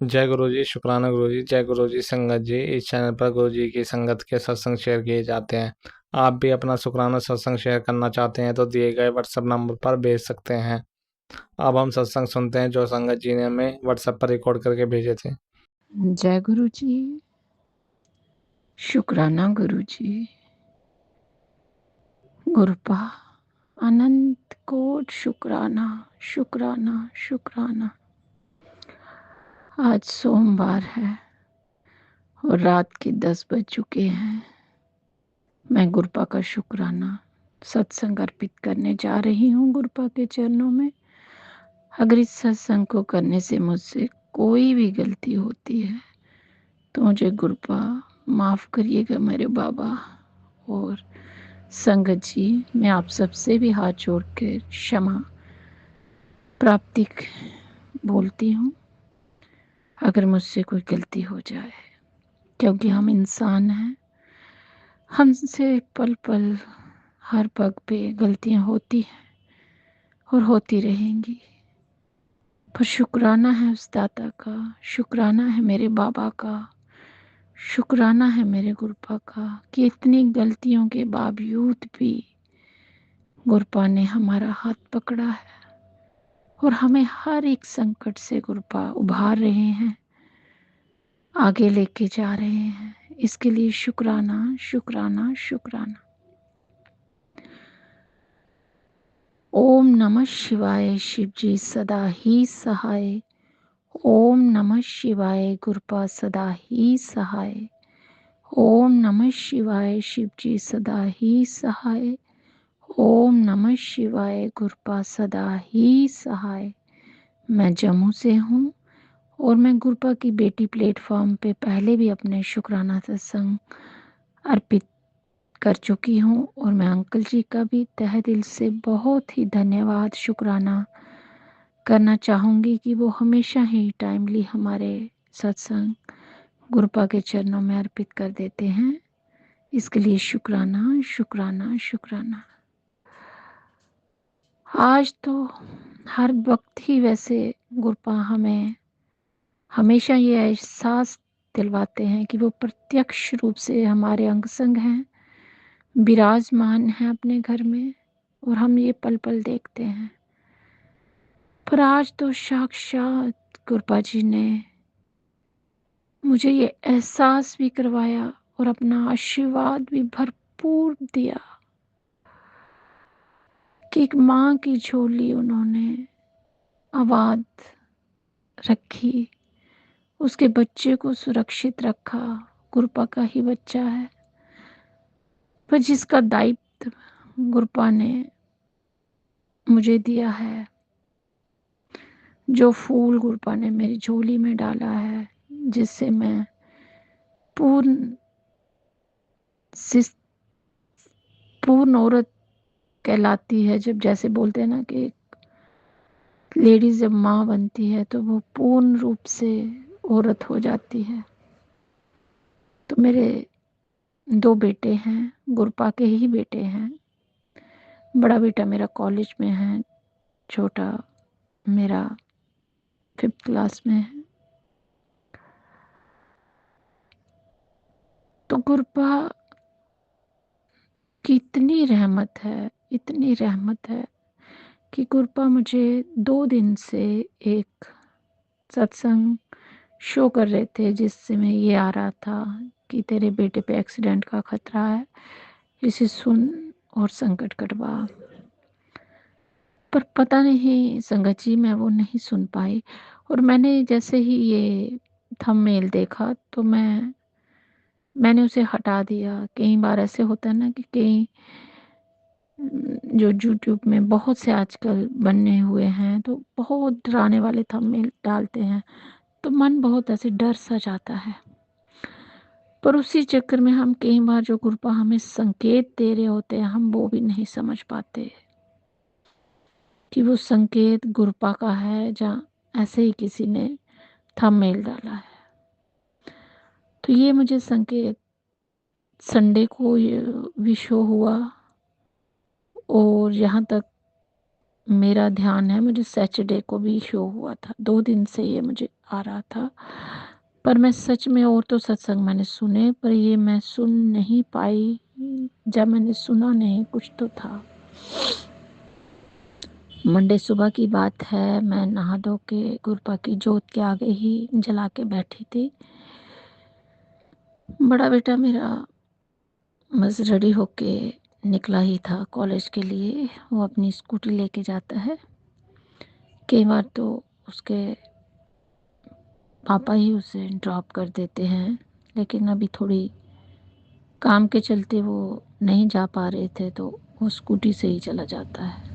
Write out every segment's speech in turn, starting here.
जय गुरु जी, शुक्राना गुरु जी। जय गुरु जी। संगत जी, इस चैनल पर गुरु जी की संगत के सत्संग शेयर किए जाते हैं। आप भी अपना शुक्राना सत्संग शेयर करना चाहते हैं तो दिए गए व्हाट्सएप नंबर पर भेज सकते हैं। अब हम सत्संग सुनते हैं जो संगत जी ने हमें व्हाट्सएप पर रिकॉर्ड करके भेजे थे। जय गुरु जी। शुक्राना गुरु जी। गुरपा अनंत कोट शुक्राना शुक्राना शुक्राना। आज सोमवार है और रात के 10 बज चुके हैं। मैं गुरपा का शुक्राना सत्संग अर्पित करने जा रही हूँ गुरपा के चरणों में। अगर इस सत्संग को करने से मुझसे कोई भी गलती होती है तो मुझे गुरपा माफ़ करिएगा मेरे बाबा। और संगत जी, मैं आप सबसे भी हाथ जोड़ कर क्षमा प्राप्ति बोलती हूँ अगर मुझसे कोई गलती हो जाए, क्योंकि हम इंसान हैं। हमसे पल पल हर पग पे गलतियाँ होती हैं और होती रहेंगी, पर शुक्राना है उस दाता का, शुक्राना है मेरे बाबा का, शुक्राना है मेरे गुरपा का कि इतनी गलतियों के बावजूद भी गुरपा ने हमारा हाथ पकड़ा है और हमें हर एक संकट से गुरपा उभार रहे हैं, आगे लेके जा रहे हैं। इसके लिए शुक्राना शुक्राना शुक्राना। ओम नमः शिवाय। शिव जी सदा ही सहाय। ओम नमः शिवाय। गुरपा सदा ही सहाय। ओम नमः शिवाय। शिव जी सदा ही सहाय। ओम नमः शिवाय। गुरपा सदा ही सहाय। मैं जम्मू से हूँ और मैं गुरपा की बेटी प्लेटफॉर्म पे पहले भी अपने शुक्राना सत्संग अर्पित कर चुकी हूँ और मैं अंकल जी का भी तहे दिल से बहुत ही धन्यवाद शुक्राना करना चाहूँगी कि वो हमेशा ही टाइमली हमारे सत्संग गुरपा के चरणों में अर्पित कर देते हैं। इसके लिए शुक्राना शुक्राना शुक्राना। आज तो हर वक्त ही वैसे गुरपा हमें हमेशा ये एहसास दिलवाते हैं कि वो प्रत्यक्ष रूप से हमारे अंग संग हैं, विराजमान हैं अपने घर में और हम ये पल पल देखते हैं। पर आज तो साक्षात गुरपा जी ने मुझे ये एहसास भी करवाया और अपना आशीर्वाद भी भरपूर दिया कि एक माँ की झोली उन्होंने आबाद रखी, उसके बच्चे को सुरक्षित रखा। गुरपा का ही बच्चा है, पर जिसका दायित्व गुरपा ने मुझे दिया है, जो फूल गुरपा ने मेरी झोली में डाला है, जिससे मैं पूर्ण पूर्ण औरत कहलाती है। जब जैसे बोलते हैं ना कि लेडीज जब माँ बनती है तो वो पूर्ण रूप से औरत हो जाती है। तो मेरे 2 बेटे हैं, गुरपा के ही बेटे हैं। बड़ा बेटा मेरा कॉलेज में है, छोटा मेरा 5th क्लास में है। तो गुरपा की इतनी रहमत है, इतनी रहमत है कि गुरपा मुझे 2 दिन से एक सत्संग शो कर रहे थे जिससे मैं ये आ रहा था कि तेरे बेटे पे एक्सीडेंट का खतरा है, इसे सुन और संकट कटवा। पर पता नहीं संगत जी मैं वो नहीं सुन पाई और मैंने जैसे ही ये थंबनेल देखा तो मैंने उसे हटा दिया। कई बार ऐसे होता है ना कि कई जो यूट्यूब में बहुत से आजकल बने हुए हैं तो बहुत डराने वाले थंबनेल डालते हैं, तो मन बहुत ऐसे डर सा जाता है। पर उसी चक्कर में हम कई बार जो गुरपा हमें संकेत दे रहे होते हैं हम वो भी नहीं समझ पाते कि वो संकेत गुरपा का है या ऐसे ही किसी ने थंबनेल डाला है। तो ये मुझे संकेत संडे को ये भी शो हुआ और यहाँ तक मेरा ध्यान है, मुझे सैटरडे को भी शो हुआ था, 2 दिन से ये मुझे आ रहा था। पर मैं सच में, और तो सत्संग मैंने सुने, पर ये मैं सुन नहीं पाई। जब मैंने सुना नहीं, कुछ तो था। मंडे सुबह की बात है, मैं नहा धो के गुरपा की जोत के आगे ही जला के बैठी थी। बड़ा बेटा मेरा बस रेडी होके निकला ही था कॉलेज के लिए। वो अपनी स्कूटी लेके जाता है। कई बार तो उसके पापा ही उसे ड्रॉप कर देते हैं, लेकिन अभी थोड़ी काम के चलते वो नहीं जा पा रहे थे, तो वो स्कूटी से ही चला जाता है।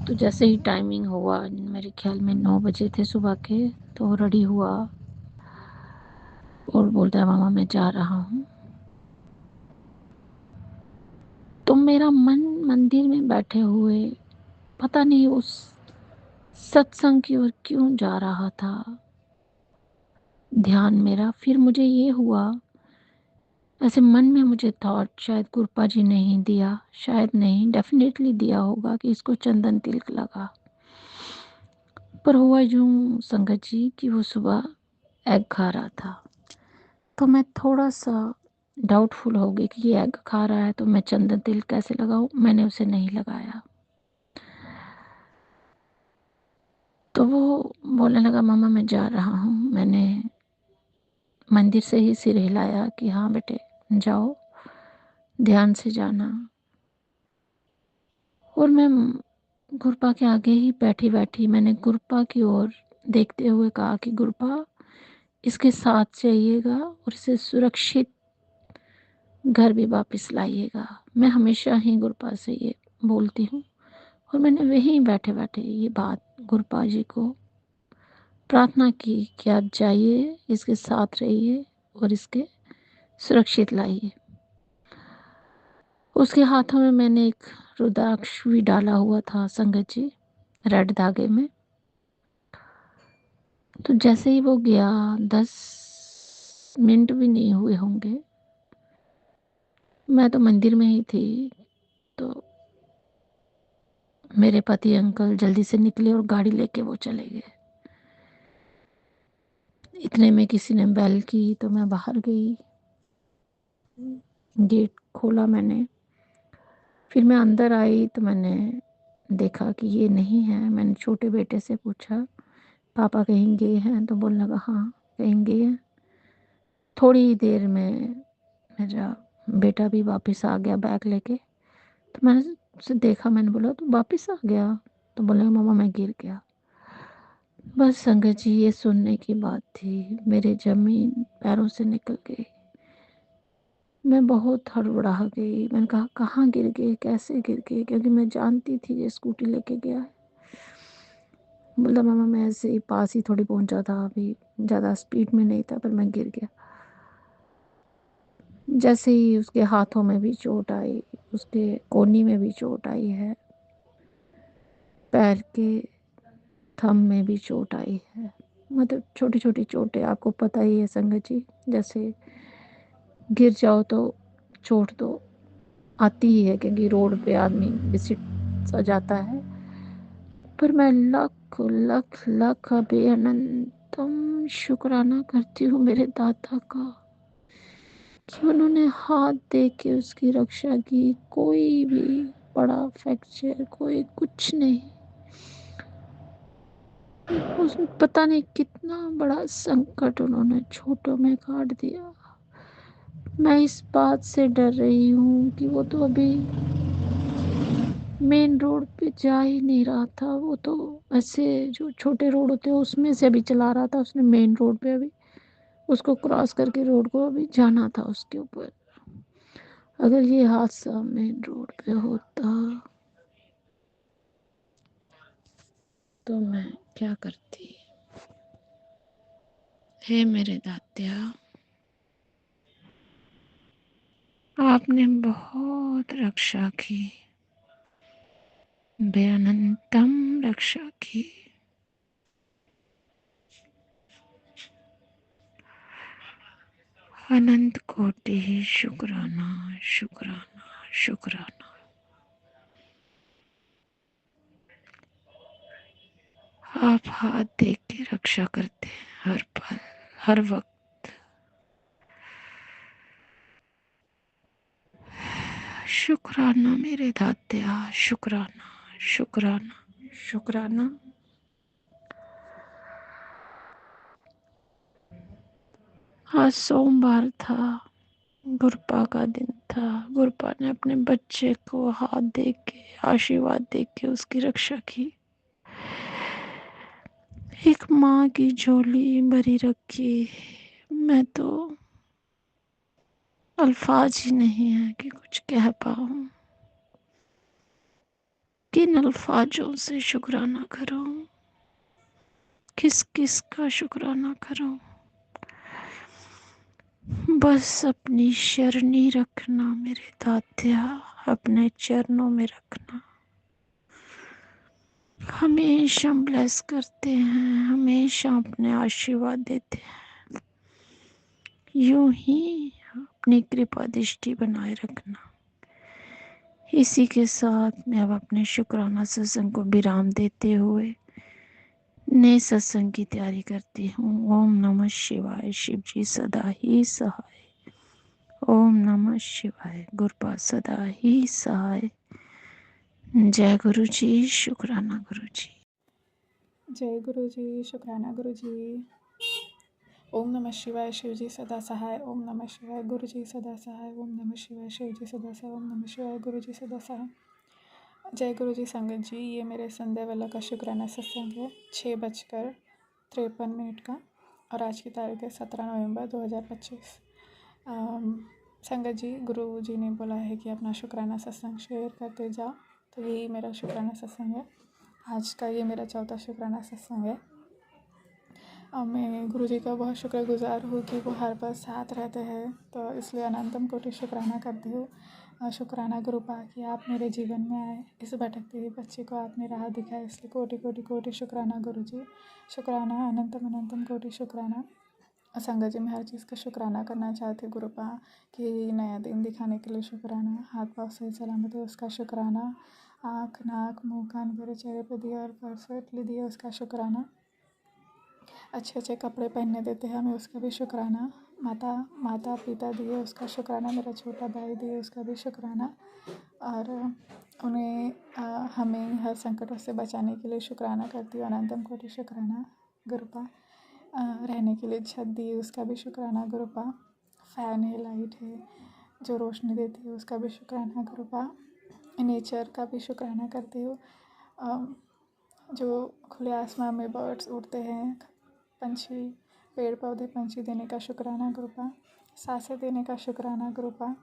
तो जैसे ही टाइमिंग हुआ, मेरे ख्याल में 9 बजे थे सुबह के, तो वो रेडी हुआ और बोलता है मामा मैं जा रहा हूँ। तो मेरा मन मंदिर में बैठे हुए पता नहीं उस सत्संग की ओर क्यों जा रहा था ध्यान मेरा। फिर मुझे ये हुआ, ऐसे मन में मुझे थॉट, शायद कृपा जी ने ही दिया, शायद नहीं, डेफिनेटली दिया होगा कि इसको चंदन तिलक लगा। पर हुआ यूं संगत जी कि वो सुबह एग खा रहा था, तो मैं थोड़ा सा डाउटफुल हो गई कि ये एग खा रहा है तो मैं चंदन तिलक कैसे लगाऊं। मैंने उसे नहीं लगाया। तो वो बोलने लगा मामा मैं जा रहा हूँ। मैंने मंदिर से ही सिर हिलाया कि हाँ बेटे जाओ, ध्यान से जाना। और मैं गुरपा के आगे ही बैठी बैठी मैंने गुरपा की ओर देखते हुए कहा कि गुरपा इसके साथ जाइएगा और इसे सुरक्षित घर भी वापस लाइएगा। मैं हमेशा ही गुरपा से ये बोलती हूँ, और मैंने वहीं बैठे बैठे ये बात गुरपा जी को प्रार्थना की कि आप जाइए, इसके साथ रहिए और इसके सुरक्षित लाइए। उसके हाथों में मैंने एक रुद्राक्ष भी डाला हुआ था संगत जी, रेड धागे में। तो जैसे ही वो गया, 10 मिनट भी नहीं हुए होंगे, मैं तो मंदिर में ही थी, तो मेरे पति अंकल जल्दी से निकले और गाड़ी लेके वो चले गए। इतने में किसी ने बेल की, तो मैं बाहर गई, गेट खोला मैंने। फिर मैं अंदर आई तो मैंने देखा कि ये नहीं है। मैंने छोटे बेटे से पूछा पापा कहीं गए हैं, तो बोलने लगा हाँ कहीं गए हैं। थोड़ी देर में मेरा बेटा भी वापस आ गया बैग लेके। तो मैंने उसे देखा, मैंने बोला तो वापस आ गया? तो बोला मामा मैं गिर गया। बस संगत जी ये सुनने की बात थी, मेरे जमीन पैरों से निकल गई। मैं बहुत हड़बड़ा गई। मैंने कहा कहाँ गिर गए, कैसे गिर गए, क्योंकि मैं जानती थी ये स्कूटी लेके गया है। बोला मामा मैं ऐसे ही पास ही थोड़ी पहुंचा था, अभी ज़्यादा स्पीड में नहीं था, पर मैं गिर गया। जैसे ही उसके हाथों में भी चोट आई, उसके कोहनी में भी चोट आई है, पैर के थंब में भी चोट आई है। मतलब छोटी छोटी चोटें, आपको पता ही है संगत जी, जैसे गिर जाओ तो चोट तो आती ही है, क्योंकि रोड पे आदमी घिसिट सा जाता है। पर मैं लख लख लख बेअनंतम शुक्राना करती हूँ मेरे दाता का कि उन्होंने हाथ दे के उसकी रक्षा की। कोई भी बड़ा फ्रैक्चर, कोई कुछ नहीं। उसमें पता नहीं कितना बड़ा संकट उन्होंने छोटों में काट दिया। मैं इस बात से डर रही हूँ कि वो तो अभी मेन रोड पे जा ही नहीं रहा था, वो तो ऐसे जो छोटे रोड होते हैं उसमें से अभी चला रहा था। उसने मेन रोड पे अभी उसको क्रॉस करके रोड को अभी जाना था उसके ऊपर। अगर ये हादसा मेन रोड पे होता तो मैं क्या करती। हे मेरे दात्या, आपने बहुत रक्षा की, बेअनंतम रक्षा की। अनंत कोटि शुक्राना शुक्राना शुक्राना। आप हाथ देख के रक्षा करते हैं हर पल, हर वक्त। शुक्राना मेरे दात्या, शुक्राना, शुक्राना, शुक्राना। आज सोमवार था, गुरपा का दिन था। गुरपा ने अपने बच्चे को हाथ दे के, आशीर्वाद दे के उसकी रक्षा की। एक माँ की झोली भरी रखी। मैं तो अल्फाज ही नहीं है कि कुछ कह पाऊँ। किन अल्फाजों से शुक्राना करूं, किस किस का शुक्राना करूं। बस अपनी शरणी रखना मेरे दात्या, अपने चरणों में रखना। हमेशा ब्लेस करते हैं, हमेशा अपने आशीर्वाद देते हैं। यूं ही अपनी कृपा दृष्टि बनाए रखना। इसी के साथ मैं अब अपने शुक्राना सत्संग को विराम देते हुए नए सत्संग की तैयारी करती हूँ। ओम नमः शिवाय। शिव जी सदा ही सहाय। ओम नमः शिवाय। गुरुपा सदा ही सहाय। जय गुरु जी। शुक्राना गुरु जी। जय गुरु जी, शुक्राना गुरु जी। ओम नमः शिवाय। शिव जी सदा सहाय। ओम नमः शिवाय। गुरु जी सदा सहाय। ओम नमः शिवाय। शिव जी सदा सहाय। ओम नमः शिवाय। गुरु जी सदा सहाय। जय गुरु जी संगत जी। ये मेरे संध्या वाला का शुक्राना सत्संग है, 6:53 का, और आज की तारीख है 17 नवंबर 2025। संगत जी, गुरु जी ने बोला है कि अपना शुक्राना सत्संग शेयर करते जाओ, तो यही मेरा शुक्राना सत्संग है। आज का ये मेरा चौथा शुक्राना सत्संग है। मैं गुरु जी का बहुत शुक्रगुजार हूँ कि वो हर पल साथ रहते हैं, तो इसलिए अनंतम कोटि शुक्राना करती हूँ। शुक्राना गुरुपा कि आप मेरे जीवन में आए, इस भटकती हुई बच्ची को आपने राह दिखाई, इसलिए कोटि कोटि कोटि शुक्राना गुरु जी। शुक्राना, अनंतम अनंतम कोटि शुक्राना। संगत जी, मैं हर चीज़ का शुक्राना करना चाहती गुरुपा कि नया दिन दिखाने के लिए शुक्राना, हाथ पाँव सही सलामत है उसका शुक्राना, आँख नाक मुँह कान मेरे चेहरे पर दिया और परफेक्टली दिया उसका शुक्राना, अच्छे अच्छे कपड़े पहनने देते हैं हमें उसका भी शुक्राना, माता पिता दिए उसका शुक्राना, मेरा छोटा भाई दिए उसका भी शुक्राना, और उन्हें हमें हर संकटों से बचाने के लिए शुक्राना करती हूँ। अनंतम कोटि शुक्राना गुरुपा। रहने के लिए छत दी उसका भी शुक्राना गुरुपा। फ़ैन है, लाइट है जो रोशनी देती है उसका भी शुक्राना गुरुपा। नेचर का भी शुक्राना करती हूँ, जो खुले आसमान में बर्ड्स उड़ते हैं, पंछी, पेड़ पौधे पंछी देने का शुक्राना गुरुपा। सांसें देने का शुक्राना गुरुपा।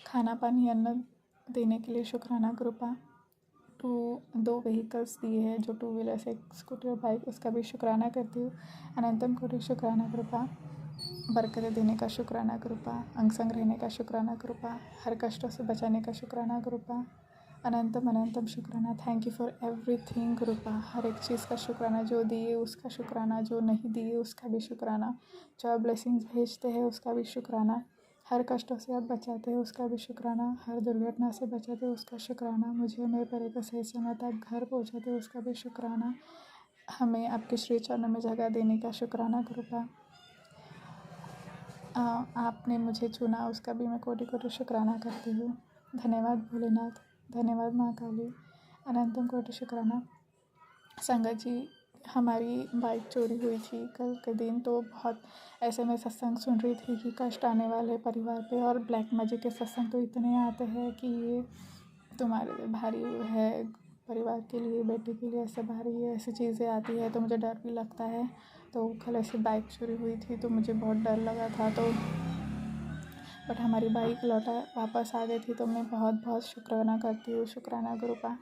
खाना पानी अन्न देने के लिए शुक्राना गुरुपा। 2 व्हीकल्स दिए हैं, जो 2 व्हीलर्स, एक स्कूटी और बाइक, उसका भी शुक्राना करती हूँ। अनंतम कोटि शुक्राना गुरुपा। बरकतें देने का शुक्राना गुरुपा। अंग संग रहने का शुक्राना गुरुपा। हर कष्टों से बचाने का शुक्राना गुरुपा। अनंतम अनंतम शुक्राना। Thank you for everything गुरुपा। हर एक चीज़ का शुक्राना, जो दिए उसका शुक्राना, जो नहीं दिए उसका भी शुक्राना, जो आप ब्लेसिंग्स भेजते हैं उसका भी शुक्राना, हर कष्टों से आप बचाते हैं उसका भी शुक्राना, हर दुर्घटना से बचाते हैं उसका शुक्राना, मुझे मेरे परे को सही सलामत आप घर पहुँचाते हैं उसका भी शुक्राना, हमें आपके श्री चरणों में जगह देने का शुक्राना गुरुपा। आपने मुझे चुना उसका भी मैं कोटि कोटि शुक्राना करती हूँ। धन्यवाद भोलेनाथ, धन्यवाद माँ काली, अनंतम कोटि शुक्राना। संगत जी, हमारी बाइक चोरी हुई थी कल के दिन, तो बहुत ऐसे में सत्संग सुन रही थी कि कष्ट आने वाले परिवार पे, और ब्लैक मैजिक के सत्संग तो इतने आते हैं कि ये तुम्हारे लिए भारी है, परिवार के लिए, बेटे के लिए ऐसे भारी है, ऐसी चीज़ें आती है तो मुझे डर भी लगता है। तो कल ऐसे बाइक चोरी हुई थी तो मुझे बहुत डर लगा था, तो बट हमारी बाइक लौटा वापस आ गई थी, तो मैं बहुत बहुत शुक्राना करती हूँ। शुक्राना गुरुपा।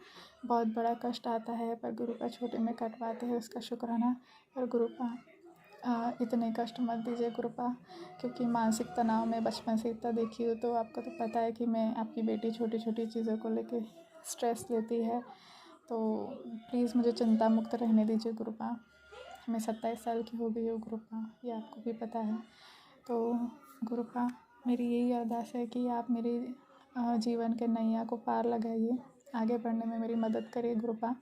बहुत बड़ा कष्ट आता है पर गुरुपा छोटे में कटवाते हैं उसका शुक्राना। पर गुरुपा इतने कष्ट मत दीजिए गुरुपा, क्योंकि मानसिक तनाव में बचपन से इतना देखी हूँ, तो आपको तो पता है कि मैं आपकी बेटी छोटी छोटी चीज़ों को लेके स्ट्रेस लेती है, तो प्लीज़ मुझे चिंता मुक्त रहने दीजिए गुरुपा। मैं 27 साल की हो गई हूँ गुरुपा, ये आपको भी पता है। तो गुरुपा, मेरी यही अरदास है कि आप मेरे जीवन के नैया को पार लगाइए, आगे बढ़ने में मेरी मदद करिए गुरुपा।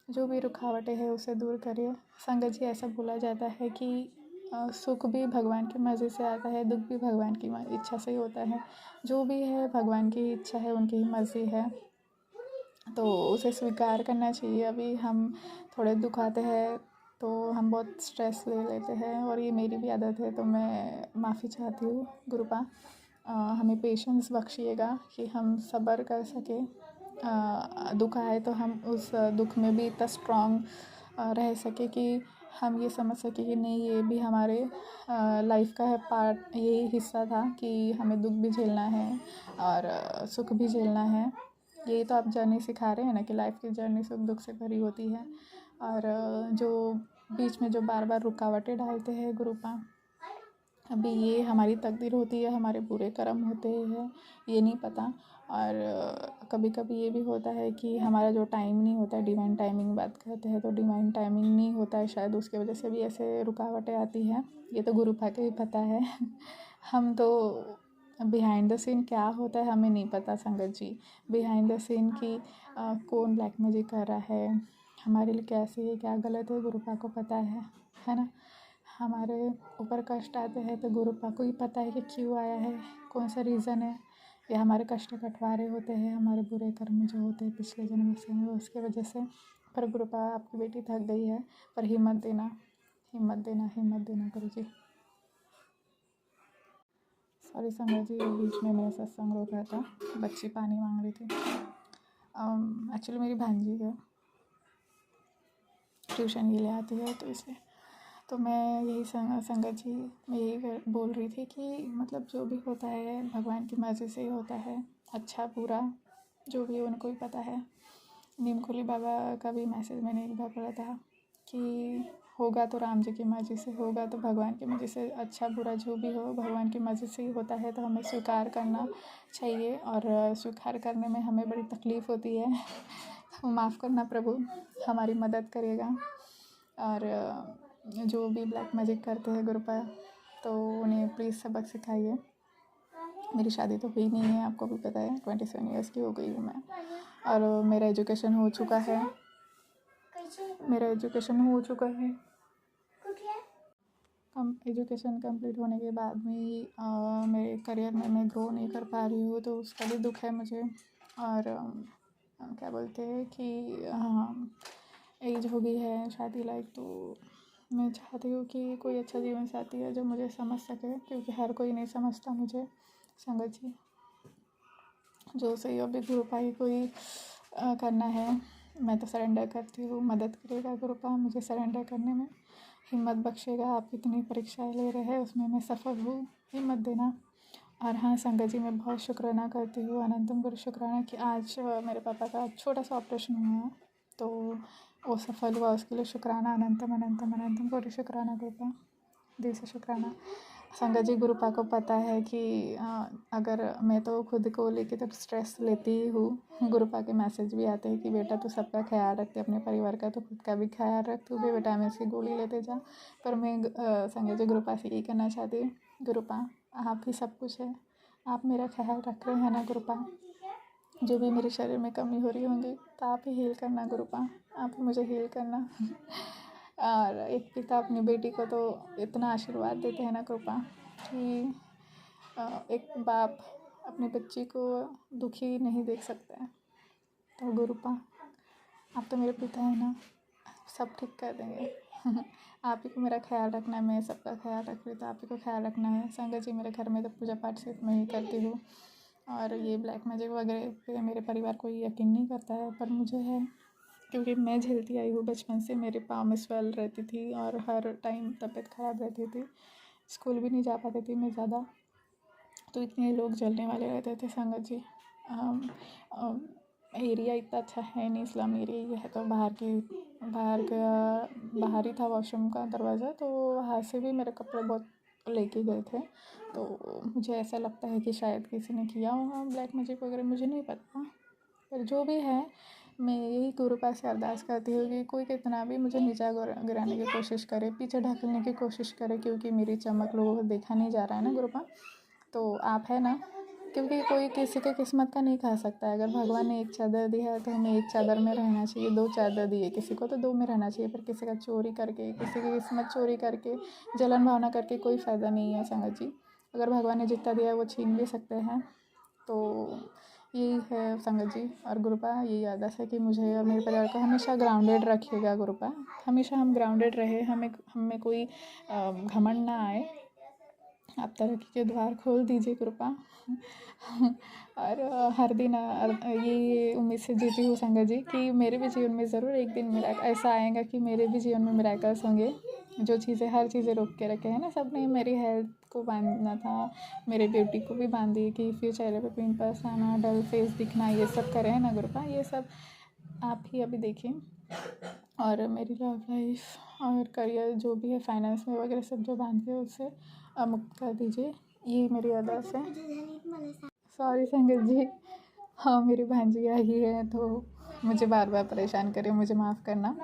जो भी रुकावटें हैं उसे दूर करिए। संगत जी, ऐसा बोला जाता है कि सुख भी भगवान की मर्ज़ी से आता है, दुख भी भगवान की इच्छा से ही होता है। जो भी है भगवान की इच्छा है, उनकी ही मर्ज़ी है, तो उसे स्वीकार करना चाहिए। अभी हम थोड़े दुख आते हैं तो हम बहुत स्ट्रेस ले लेते हैं, और ये मेरी भी आदत है, तो मैं माफ़ी चाहती हूँ गुरुपा। हमें पेशेंस बख्शिएगा कि हम सब्र कर सकें। दुख आए तो हम उस दुख में भी इतना स्ट्रॉन्ग रह सके कि हम ये समझ सके कि नहीं, ये भी हमारे लाइफ का है पार्ट, यही हिस्सा था कि हमें दुख भी झेलना है और सुख भी झेलना है। यही तो आप जर्नी सिखा रहे हैं ना कि लाइफ की जर्नी सुख दुख से भरी होती है। और जो बीच में जो बार बार रुकावटें डालते हैं गुरुपा, अभी ये हमारी तकदीर होती है, हमारे बुरे कर्म होते हैं, ये नहीं पता। और कभी कभी ये भी होता है कि हमारा जो टाइम नहीं होता है, डिवाइन टाइमिंग बात करते हैं तो डिवाइन टाइमिंग नहीं होता है शायद, उसके वजह से भी ऐसे रुकावटें आती हैं। ये तो गुरुपा के ही पता है। हम तो बिहाइंड द सीन क्या होता है हमें नहीं पता संगत जी। बिहाइंड द सीन की कौन ब्लैक मैजिक कर रहा है, हमारे लिए क्या सही है क्या गलत है, गुरुपा को पता है ना। हमारे ऊपर कष्ट आते हैं तो गुरुपा को ही पता है कि क्यों आया है, कौन सा रीज़न है। या हमारे कष्ट कटवारे होते हैं, हमारे बुरे कर्म जो होते हैं पिछले जन्म से, उसके वजह से। पर गुरुपा, आपकी बेटी थक गई है, पर हिम्मत देना, हिम्मत देना, हिम्मत देना गुरु जी। सॉरी संगत जी, बीच में मेरा सत्संग रोक रहा था, बच्ची पानी मांग रही थी। एक्चुअली मेरी भांजी है, ट्यूशन के लिए आती है, तो इसलिए तो मैं यही संगत जी, मैं यही बोल रही थी कि मतलब जो भी होता है भगवान की मर्ज़ी से ही होता है, अच्छा बुरा जो भी उनको ही पता है। नीमकुली बाबा का भी मैसेज मैंने एक बार पढ़ा था कि होगा तो राम जी की मर्ज़ी से, होगा तो भगवान की मर्ज़ी से, अच्छा बुरा जो भी हो भगवान की मर्ज़ी से ही होता है, तो हमें स्वीकार करना चाहिए। और स्वीकार करने में हमें बड़ी तकलीफ़ होती है, तो माफ़ करना प्रभु, हमारी मदद करिएगा। और जो भी ब्लैक मैजिक करते हैं गुरुपा, तो उन्हें प्लीज़ सबक सिखाइए। मेरी शादी तो हुई नहीं है, आपको भी पता है, 27 ईयर्स की हो गई हूँ मैं, और मेरा एजुकेशन हो चुका है, एजुकेशन कंप्लीट होने के बाद भी मेरे करियर में मैं ग्रो नहीं कर पा रही हूँ, तो उसका भी दुख है मुझे। और क्या बोलते हैं कि हाँ, एज हो गई है शादी लायक, तो मैं चाहती हूँ कि कोई अच्छा जीवन साथी है जो मुझे समझ सके, क्योंकि हर कोई नहीं समझता मुझे संगत जी। जो सही अभी गुरुपा ही को ही करना है, मैं तो सरेंडर करती हूँ। मदद करेगा गुरुपा मुझे सरेंडर करने में, हिम्मत बख्शेगा। आप इतनी परीक्षाएं ले रहे हैं, उसमें मैं सफल हूँ, हिम्मत देना। और हाँ संगत जी, मैं बहुत शुक्राना करती हूँ, अनंतम गुरु शुक्राना कि आज मेरे पापा का छोटा सा ऑपरेशन हुआ, तो वो सफल हुआ, उसके लिए शुक्राना, अनंतम अनंतम अनंतम गुरु शुक्राना गुरुपा, दिल से शुक्राना। संगत जी, गुरुपा को पता है कि अगर मैं तो खुद को लेके तो स्ट्रेस लेती ही हूँ। गुरुपा के मैसेज भी आते हैं कि बेटा तू सबका ख्याल रखते, अपने परिवार का तो खुद का भी ख्याल रख, तू भी विटामिन की गोली लेते जा। पर मैं संगत जी गुरुपा से यही करना चाहती हूँ, गुरुपा आप ही सब कुछ है, आप मेरा ख्याल रख रहे हैं ना गुरुपा। जो भी मेरे शरीर में कमी हो रही होंगी तो आप ही हील करना गुरुपा, आप ही मुझे हील करना। और एक पिता अपनी बेटी को तो इतना आशीर्वाद देते हैं ना गुरुपा, कि एक बाप अपनी बच्ची को दुखी नहीं देख सकता है। तो गुरुपा आप तो मेरे पिता हैं ना, सब ठीक कर देंगे। आप ही को मेरा ख्याल रखना है, मैं सबका ख्याल रख रही, तो आप ही को ख्याल रखना है। संगत जी, मेरे घर में तो पूजा पाठ सिर्फ मैं ही करती हूँ, और ये ब्लैक मैजिक वगैरह पे मेरे परिवार कोई यकीन नहीं करता है, पर मुझे है, क्योंकि मैं झेलती आई हूँ बचपन से। मेरे पाँव में स्वेल रहती थी और हर टाइम तबीयत ख़राब रहती थी, स्कूल भी नहीं जा पाती थी मैं ज़्यादा, तो इतने लोग जलने वाले रहते थे संगत जी। एरिया इतना अच्छा है नहीं, स्लम एरिया ही है, तो बाहर ही था वॉशरूम का दरवाज़ा, तो वहाँ से भी मेरे कपड़े बहुत लेके गए थे। तो मुझे ऐसा लगता है कि शायद किसी ने किया होगा ब्लैक मैजिक वगैरह, मुझे नहीं पता, पर जो भी है मैं यही गुरुपा से अरदास करती हूँ कि कोई कितना भी मुझे नीचा गिराने की कोशिश करे, पीछे ढकलने की कोशिश करे, क्योंकि मेरी चमक लोगों को देखा नहीं जा रहा है ना गुरुपा, तो आप है ना, क्योंकि कोई किसी के किस्मत का नहीं खा सकता है। अगर भगवान ने एक चादर दी है तो हमें एक चादर में रहना चाहिए, 2 चादर दी है किसी को तो 2 में रहना चाहिए, पर किसी का चोरी करके, किसी की किस्मत चोरी करके, जलन भावना करके कोई फ़ायदा नहीं है संगत जी। अगर भगवान ने जितना दिया है वो छीन भी सकते हैं। तो यही है संगत जी। और गुरुपा यही आदत है कि मुझे और मेरे परिवार को हमेशा ग्राउंडेड रखिएगा गुरुपा। हमेशा हम ग्राउंडेड रहे, हमें कोई घमंड ना आए। आप तरक्की के द्वार खोल दीजिए कृपा। और हर दिन ये उम्मीद से जीती हूँ संगत जी कि मेरे भी जीवन में ज़रूर एक दिन मेरा ऐसा आएगा कि मेरे भी जीवन में मिराकल्स होंगे। जो चीज़ें हर चीज़ें रोक के रखे हैं ना सबने, मेरी हेल्थ को बांधना था, मेरे ब्यूटी को भी बांध दिए कि फिर चेहरे पे पिंपल्स आना, डल फेस दिखना, ये सब करे हैं ना गुरुपा, ये सब आप ही अभी देखिए। और मेरी लव लाइफ और करियर जो भी है, फाइनेंस में वगैरह सब जो बांधे है उससे मुक्त कर दीजिए। ये मेरी अरदास है। सॉरी संगत जी। हाँ, मेरी भांजी आई है तो मुझे बार बार परेशान करे, मुझे माफ़ करना।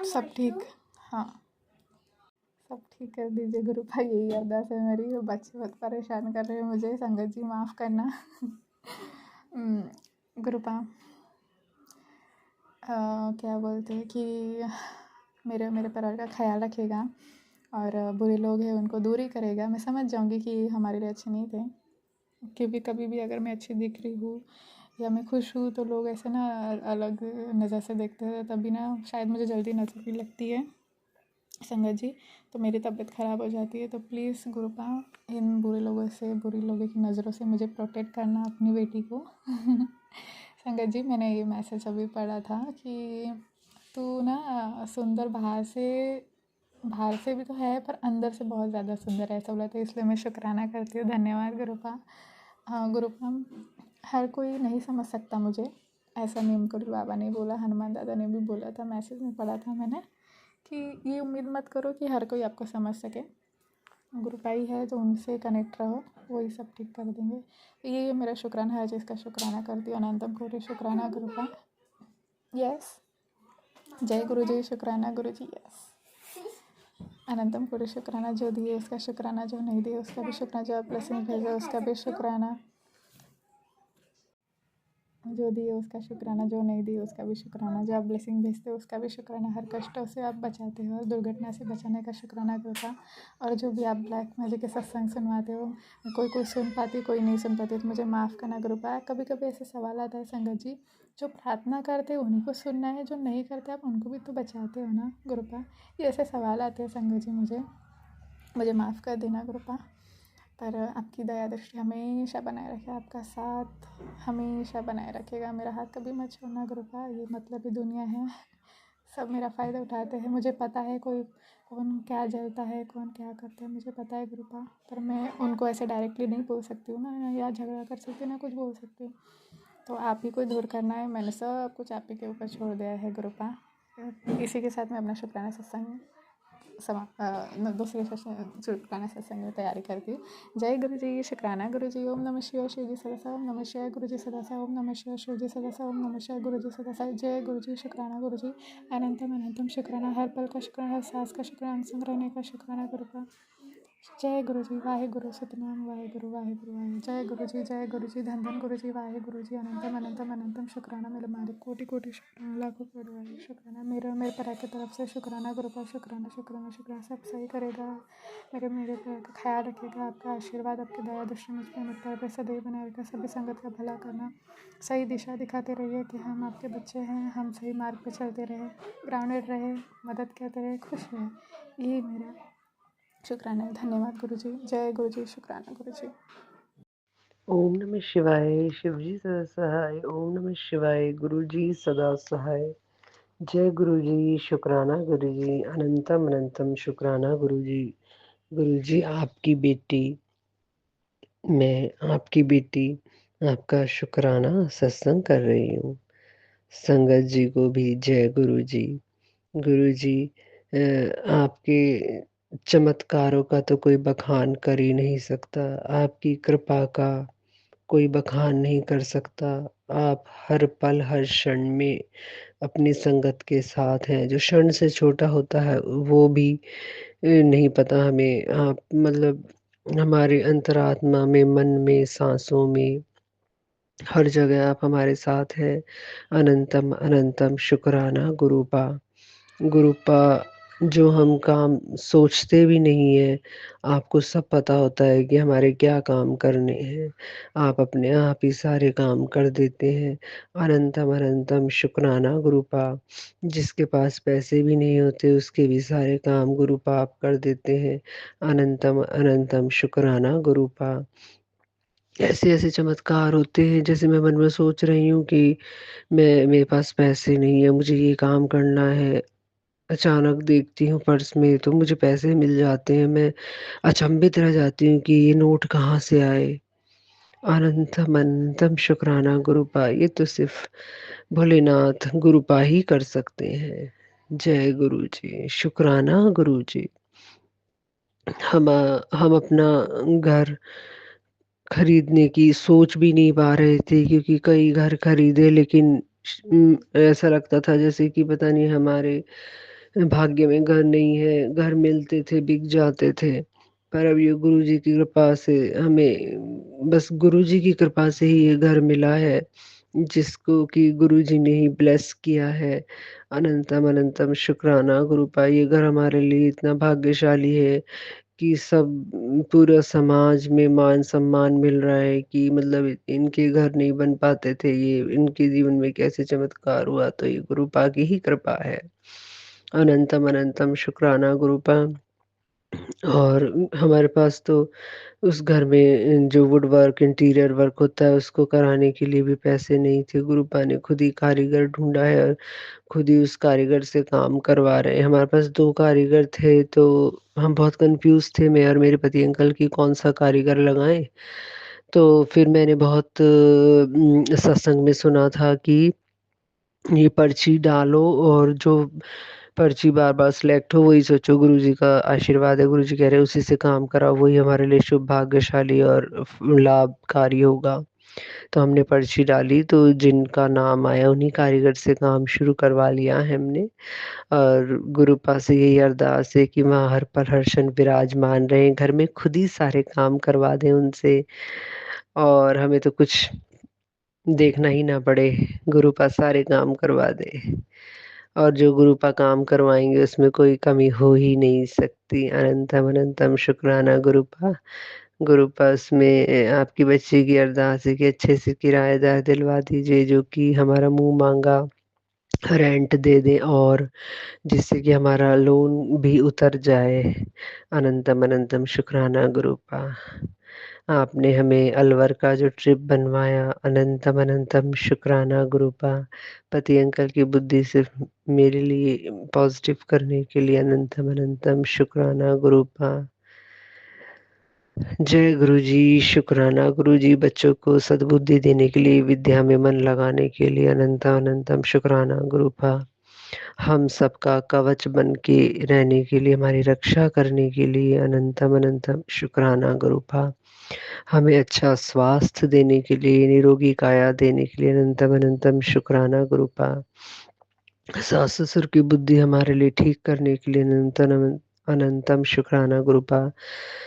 सब ठीक, हाँ सब ठीक कर दीजिए गुरु भाई, यही अरदास है मेरी। बच्चे बहुत परेशान कर रहे हैं मुझे, संगत जी माफ़ करना। गुरुपा क्या बोलते हैं कि मेरे मेरे परिवार का ख्याल रखेगा और बुरे लोग हैं उनको दूर ही करेगा। मैं समझ जाऊंगी कि हमारे लिए अच्छे नहीं थे, क्योंकि कभी भी अगर मैं अच्छी दिख रही हूँ या मैं खुश हूँ तो लोग ऐसे ना अलग नज़र से देखते हैं, तभी ना शायद मुझे जल्दी नज़र भी लगती है संगत जी, तो मेरी तबीयत ख़राब हो जाती है। तो प्लीज़ गुरुपा इन बुरे लोगों से, बुरी लोगों की नज़रों से मुझे प्रोटेक्ट करना, अपनी बेटी को। संगत जी मैंने ये मैसेज अभी पढ़ा था कि तू ना सुंदर बाहर से भी तो है पर अंदर से बहुत ज़्यादा सुंदर है, ऐसा बोला। तो इसलिए मैं शुक्राना करती हूँ। धन्यवाद गुरुपा। हाँ गुरुपा, हर कोई नहीं समझ सकता मुझे, ऐसा नीमकुंड बाबा ने बोला, हनुमान दादा ने भी बोला था, मैसेज में पढ़ा था मैंने कि ये उम्मीद मत करो कि हर कोई आपको समझ सके। गुरुपाई है तो उनसे कनेक्ट रहो, वही सब ठीक कर देंगे। ये मेरा शुक्राना है, जिसका शुक्राना करती हूँ। अनंतम कोटि शुक्राना गुरुपा। यस, जय गुरु जी, शुक्राना गुरु जी। यस, अनंतम कोटि शुक्राना, जो दिए उसका शुक्राना, जो नहीं दिए उसका भी शुक्राना, जो आप ब्लेसिंग भेजे उसका भी शुक्राना, जो दिए उसका शुक्राना, जो नहीं दिए उसका भी शुक्राना, जो आप ब्लेसिंग भेजते हो उसका भी शुक्राना, हर कष्टों से आप बचाते हो और दुर्घटना से बचाने का शुक्राना करता। और जो भी आप ब्लैक मैजिक के सत्संग सुनवाते हो, कोई सुन पाती, कोई नहीं सुन पाती, तो मुझे माफ़ करना गुरुपा। कभी कभी ऐसे सवाल आता है संगत जी, जो प्रार्थना करते हैं उन्हीं को सुनना है, जो नहीं करते आप उनको भी तो बचाते हो ना गुरुपा। ये ऐसे सवाल आते हैं संगत जी, मुझे माफ़ कर देना गुरुपा। पर आपकी दया दृष्टि हमेशा बनाए रखे, आपका साथ हमेशा बनाए रखेगा। मेरा हाथ कभी मत छोड़ना गुरुपा। ये मतलब ही दुनिया है, सब मेरा फ़ायदा उठाते हैं। मुझे पता है कौन क्या जलता है, कौन क्या करता है, मुझे पता है गुरुपा। पर मैं उनको ऐसे डायरेक्टली नहीं बोल सकती हूँ ना, या झगड़ा कर सकती हूँ ना कुछ बोल सकती हूँ। तो आप ही को दूर करना है, मैंने सब कुछ आप ही के ऊपर छोड़ दिया है गुरुपा। इसी के साथ मैं अपना शुक्राना सत्संग दूसरे शुक्राना सत्संग में तैयारी करती हूँ। जय गुरु जी, शुक्राना गुरु जी। ओम नमः शिवाय, शिव जी सदा, ओम नमः शिवाय, गुरु जी सदा, ओम नमः शिवाय, शिव जी सदा, ओम नमः शिवाय, गुरु जी सदा। जय गुरु जी, शुक्राना गुरु जी। अनंतम अनंतम शुक्राना, हर पल का शुक्राना, हर सांस का शुक्राना, संग रहने का शुक्राना गुरुपा। जय गुरु जी, वाहे गुरु सतनाम, वाहे गुरु वाहे। जय गुरु जी, जय गुरु जी, धन धन गुरु जी, वाहे गुरु जी। अनंतम अनंतम अनंतम शुक्राना, मेरे मालिक, कोटि कोटि शुक्राना, लाखों करोड़ वाहे शुक्राना। मेरे पर की तरफ से शुक्राना गुरुपा, शुक्राना शुक्राना शुक्राना। सब सही करेगा, मेरे पर का ख्याल रखेगा। आपका आशीर्वाद, आपकी दया दृष्टि मुझ पर सदैव बनाए रखा। सभी संगत का भला करना, सही दिशा दिखाते रहिए कि हम आपके बच्चे हैं, हम सही मार्ग पर चलते रहे, ग्राउंडेड रहे, मदद करते रहे, खुश रहे। यही मेरा शुक्राना है। धन्यवाद गुरु जी, जय गुरु जी, शुक्राना गुरु जी। ओम नमः शिवाय, शिव जी सदा सहाय। ओम नमः शिवाय, गुरु जी सदा सहाय। जय गुरु जी, शुक्राना गुरु जी। अनंतम अनंतम शुक्राना गुरु जी। गुरु जी, मैं आपकी बेटी आपका शुक्राना सत्संग कर रही हूँ। संगत जी को भी जय गुरु जी। गुरु जी, आपके चमत्कारों का तो कोई बखान कर ही नहीं सकता, आपकी कृपा का कोई बखान नहीं कर सकता। आप हर पल हर क्षण में अपनी संगत के साथ हैं। जो क्षण से छोटा होता है वो भी नहीं पता हमें। आप मतलब हमारे अंतरात्मा में, मन में, साँसों में, हर जगह आप हमारे साथ हैं। अनंतम अनंतम शुक्राना गुरूपा। गुरूपा, जो हम काम सोचते भी नहीं हैं, आपको सब पता होता है कि हमारे क्या काम करने हैं। आप अपने आप ही सारे काम कर देते हैं। अनंतम अनंतम शुक्राना गुरूपा। जिसके पास पैसे भी नहीं होते उसके भी सारे काम गुरूपा आप कर देते हैं। अनंतम अनंतम शुक्राना गुरूपा। ऐसे-ऐसे चमत्कार होते हैं, जैसे मैं मन में सोच रही हूँ कि मेरे पास पैसे नहीं है, मुझे ये काम करना है। अचानक देखती हूँ पर्स में तो मुझे पैसे मिल जाते हैं। मैं अचंभित रह जाती हूँ कि ये नोट कहाँ से आए। अनंतम अनंतम शुक्राना गुरूपा। ये तो सिर्फ़ भोलेनाथ गुरूपा ही कर सकते हैं। जय गुरु जी, शुक्राना गुरु जी। हम अपना घर खरीदने की सोच भी नहीं पा रहे थे, क्योंकि कई घर खरीदे लेकिन ऐसा लगता था जैसे कि पता नहीं हमारे भाग्य में घर नहीं है। घर मिलते थे, बिक जाते थे। पर अब ये गुरुजी की कृपा से हमें, बस गुरुजी की कृपा से ही ये घर मिला है, जिसको कि गुरुजी ने ही ब्लेस किया है। अनंतम अनंतम शुक्राना गुरूपा। ये घर हमारे लिए इतना भाग्यशाली है कि सब पूरा समाज में मान-सम्मान मिल रहा है कि मतलब इनके घर नहीं बन पाते थे, ये इनके जीवन में कैसे चमत्कार हुआ, तो ये गुरूपा की ही कृपा है। अनंतम अनंतम शुक्राना गुरूपा। और हमारे पास तो उस घर में जो वुड वर्क, इंटीरियर वर्क होता है उसको कराने के लिए भी पैसे नहीं थे। गुरूपा ने खुद ही कारीगर ढूँढा है और खुद ही उस कारीगर से काम करवा रहे हैं। हमारे पास 2 कारीगर थे, तो हम बहुत कन्फ्यूज़ थे, मैं और मेरे पति अंकल, कि कौन-सा कारीगर लगाएँ। तो फिर मैंने बहुत सत्संग में सुना था कि ये पर्ची डालो और जो पर्ची बार-बार सिलेक्ट हो वही सोचो गुरुजी का आशीर्वाद है, गुरुजी कह रहे हैं उसी से काम कराओ, वही हमारे लिए शुभ, भाग्यशाली और लाभकारी होगा। तो हमने पर्ची डाली, तो जिनका नाम आया उन्हीं कारीगर से काम शुरू करवा लिया है हमने। और गुरुपा से यही अरदास है कि माँ हर पल हर क्षण विराजमान रहें, घर में खुद ही सारे काम करवा दें उनसे, और हमें तो कुछ देखना ही ना पड़े, गुरुपा सारे काम करवा दे। और जो गुरूपा काम करवाएँगे उसमें कोई कमी हो ही नहीं सकती। अनंतम अनंतम शुक्राना गुरूपा। गुरूपा, उसमें आपकी बच्ची की अरदास है कि अच्छे से किराएदार दिलवा दीजिए, जो कि हमारा मुँह माँगा रेंट दे दें, और जिससे कि हमारा लोन भी उतर जाए। अनंतम अनंतम शुक्राना गुरूपा। आपने हमें अलवर का जो ट्रिप बनवाया, अनंतम अनंतम शुक्राना गुरूपा। पति अंकल की बुद्धि सिर्फ़ मेरे लिए पॉज़िटिव करने के लिए अनंतम अनंतम शुक्राना गुरूपा। जय गुरुजी, शुक्राना गुरुजी। बच्चों को सद्बुद्धि देने के लिए, विद्या में मन लगाने के लिए अनंतम अनंतम शुक्राना गुरूपा। हम सबका कवच बन के रहने के लिए, हमारी रक्षा करने के लिए अनंतम अनंतम शुक्राना गुरूपा। हमें अच्छा स्वास्थ्य देने के लिए, निरोगी काया देने के लिए अनंतम अनंतम शुक्राना गुरूपा। सास-ससुर की बुद्धि हमारे लिए ठीक करने के लिए अनंतम शुक्राना गुरूपा।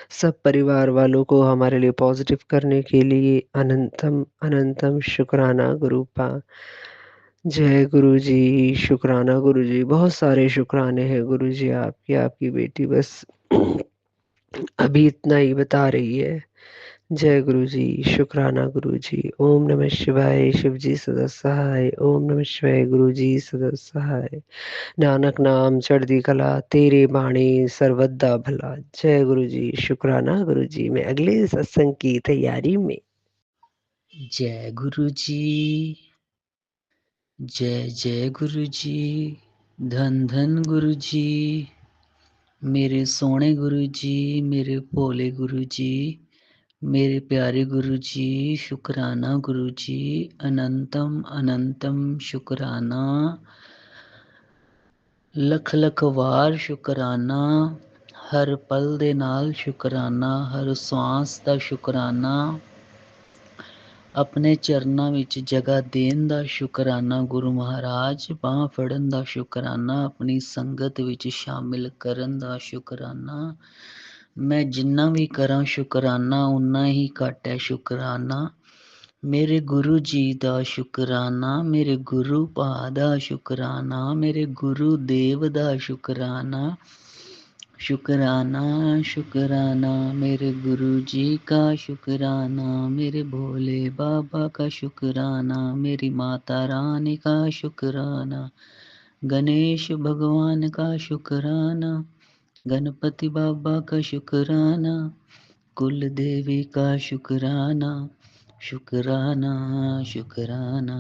सब परिवार वालों को हमारे लिए पॉज़िटिव करने के लिए अनंतम अनंतम शुक्राना गुरूपा। जय गुरुजी, शुक्राना गुरुजी। बहुत सारे शुक्राने हैं गुरुजी आपके। आपकी बेटी बस अभी इतना ही बता रही है। जय गुरुजी, शुक्राना गुरुजी। ओम नमः शिवाय, शिवजी सदा सहाय। ओम नमः शिवाय, गुरुजी सदा सहाय। नानक नाम चढ़दी कला, तेरे बाणे सर्वदा भला। जय गुरुजी, शुक्राना गुरुजी। मैं अगले सत्संग की तैयारी में। जय गुरु जी, जय जय गुरु जी, धन धन गुरु जी, मेरे सोने गुरु जी, मेरे भोले गुरु जी, मेरे प्यारे गुरु जी, शुक्राना गुरु जी, अनंतम अनंतम शुक्राना, लख लख वार शुक्राना, हर पल दे नाल शुक्राना, हर सांस दा शुक्राना, ਆਪਣੇ ਚਰਨਾਂ ਵਿੱਚ ਜਗ੍ਹਾ ਦੇਣ ਦਾ ਸ਼ੁਕਰਾਨਾ ਗੁਰੂ ਮਹਾਰਾਜ, ਬਾਂਹ ਫੜਨ ਦਾ ਸ਼ੁਕਰਾਨਾ, ਆਪਣੀ ਸੰਗਤ ਵਿੱਚ ਸ਼ਾਮਿਲ ਕਰਨ ਦਾ ਸ਼ੁਕਰਾਨਾ, ਮੈਂ ਜਿੰਨਾ ਵੀ ਕਰਾਂ ਸ਼ੁਕਰਾਨਾ ਉਨਾ ਹੀ ਘੱਟ ਹੈ ਸ਼ੁਕਰਾਨਾ। ਮੇਰੇ ਗੁਰੂ ਜੀ ਦਾ ਸ਼ੁਕਰਾਨਾ, ਮੇਰੇ ਗੁਰੂ ਭਾ ਦਾ ਸ਼ੁਕਰਾਨਾ, ਮੇਰੇ ਗੁਰੂ ਦੇਵ ਦਾ ਸ਼ੁਕਰਾਨਾ। शुकराना शुकराना मेरे गुरु जी का शुकराना, मेरे भोले बाबा का शुकराना, मेरी माता रानी का शुकराना, गणेश भगवान का शुकराना, गणपति बाबा का शुकराना, कुल देवी का शुकराना, शुकराना शुकराना।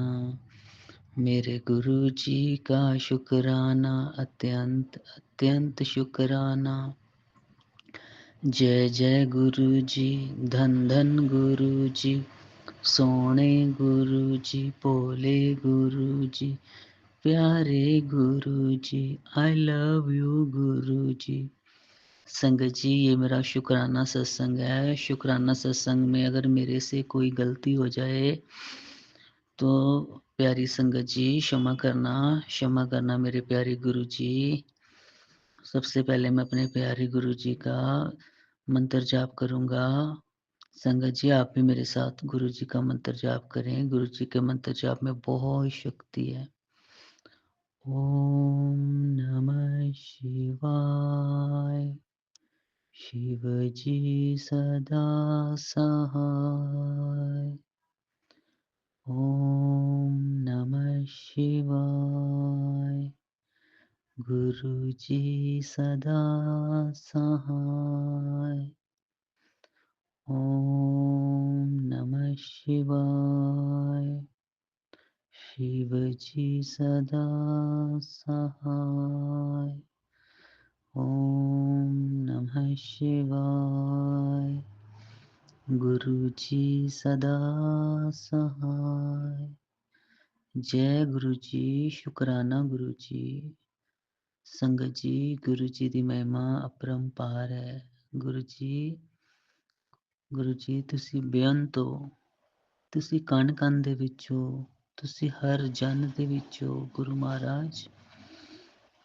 मेरे गुरु जी का शुकराना, अत्यंत अत्यंत शुकराना। जय जय गुरु जी, धन धन गुरु जी, सोने गुरु जी, भोले गुरु जी, प्यारे गुरु जी, आई लव यू गुरु जी। संगत जी, ये मेरा शुक्राना सत्संग है। शुक्राना सत्संग में अगर मेरे से कोई गलती हो जाए तो प्यारी संगत जी क्षमा करना मेरे प्यारे गुरु जी। सबसे पहले मैं अपने प्यारे गुरु जी का मंत्र जाप करूंगा। संगत जी आप भी मेरे साथ गुरु जी का मंत्र जाप करें। गुरु जी के मंत्र जाप में बहुत शक्ति है। ओम नमः शिवाय। शिव जी सदा सहाय। ओम नमः शिवाय। गुरु जी सदा सहाय। ओम नमः शिवाय। शिव जी सदा सहाय। ओम नमः शिवाय। गुरु जी सदा सहाय। जय गुरु जी। शुकराना गुरु जी। संगत जी गुरु जी ਦੀ ਮਹਿਮਾ ਅਪਰੰਪਾਰ ਹੈ। ਗੁਰੂ ਜੀ ਤੁਸੀਂ ਬੇਅੰਤ ਹੋ। ਤੁਸੀਂ ਕਣ ਕਣ ਦੇ ਵਿੱਚ ਹੋ। ਤੁਸੀਂ ਹਰ ਜਨ ਦੇ ਵਿੱਚ ਹੋ। ਗੁਰੂ ਮਹਾਰਾਜ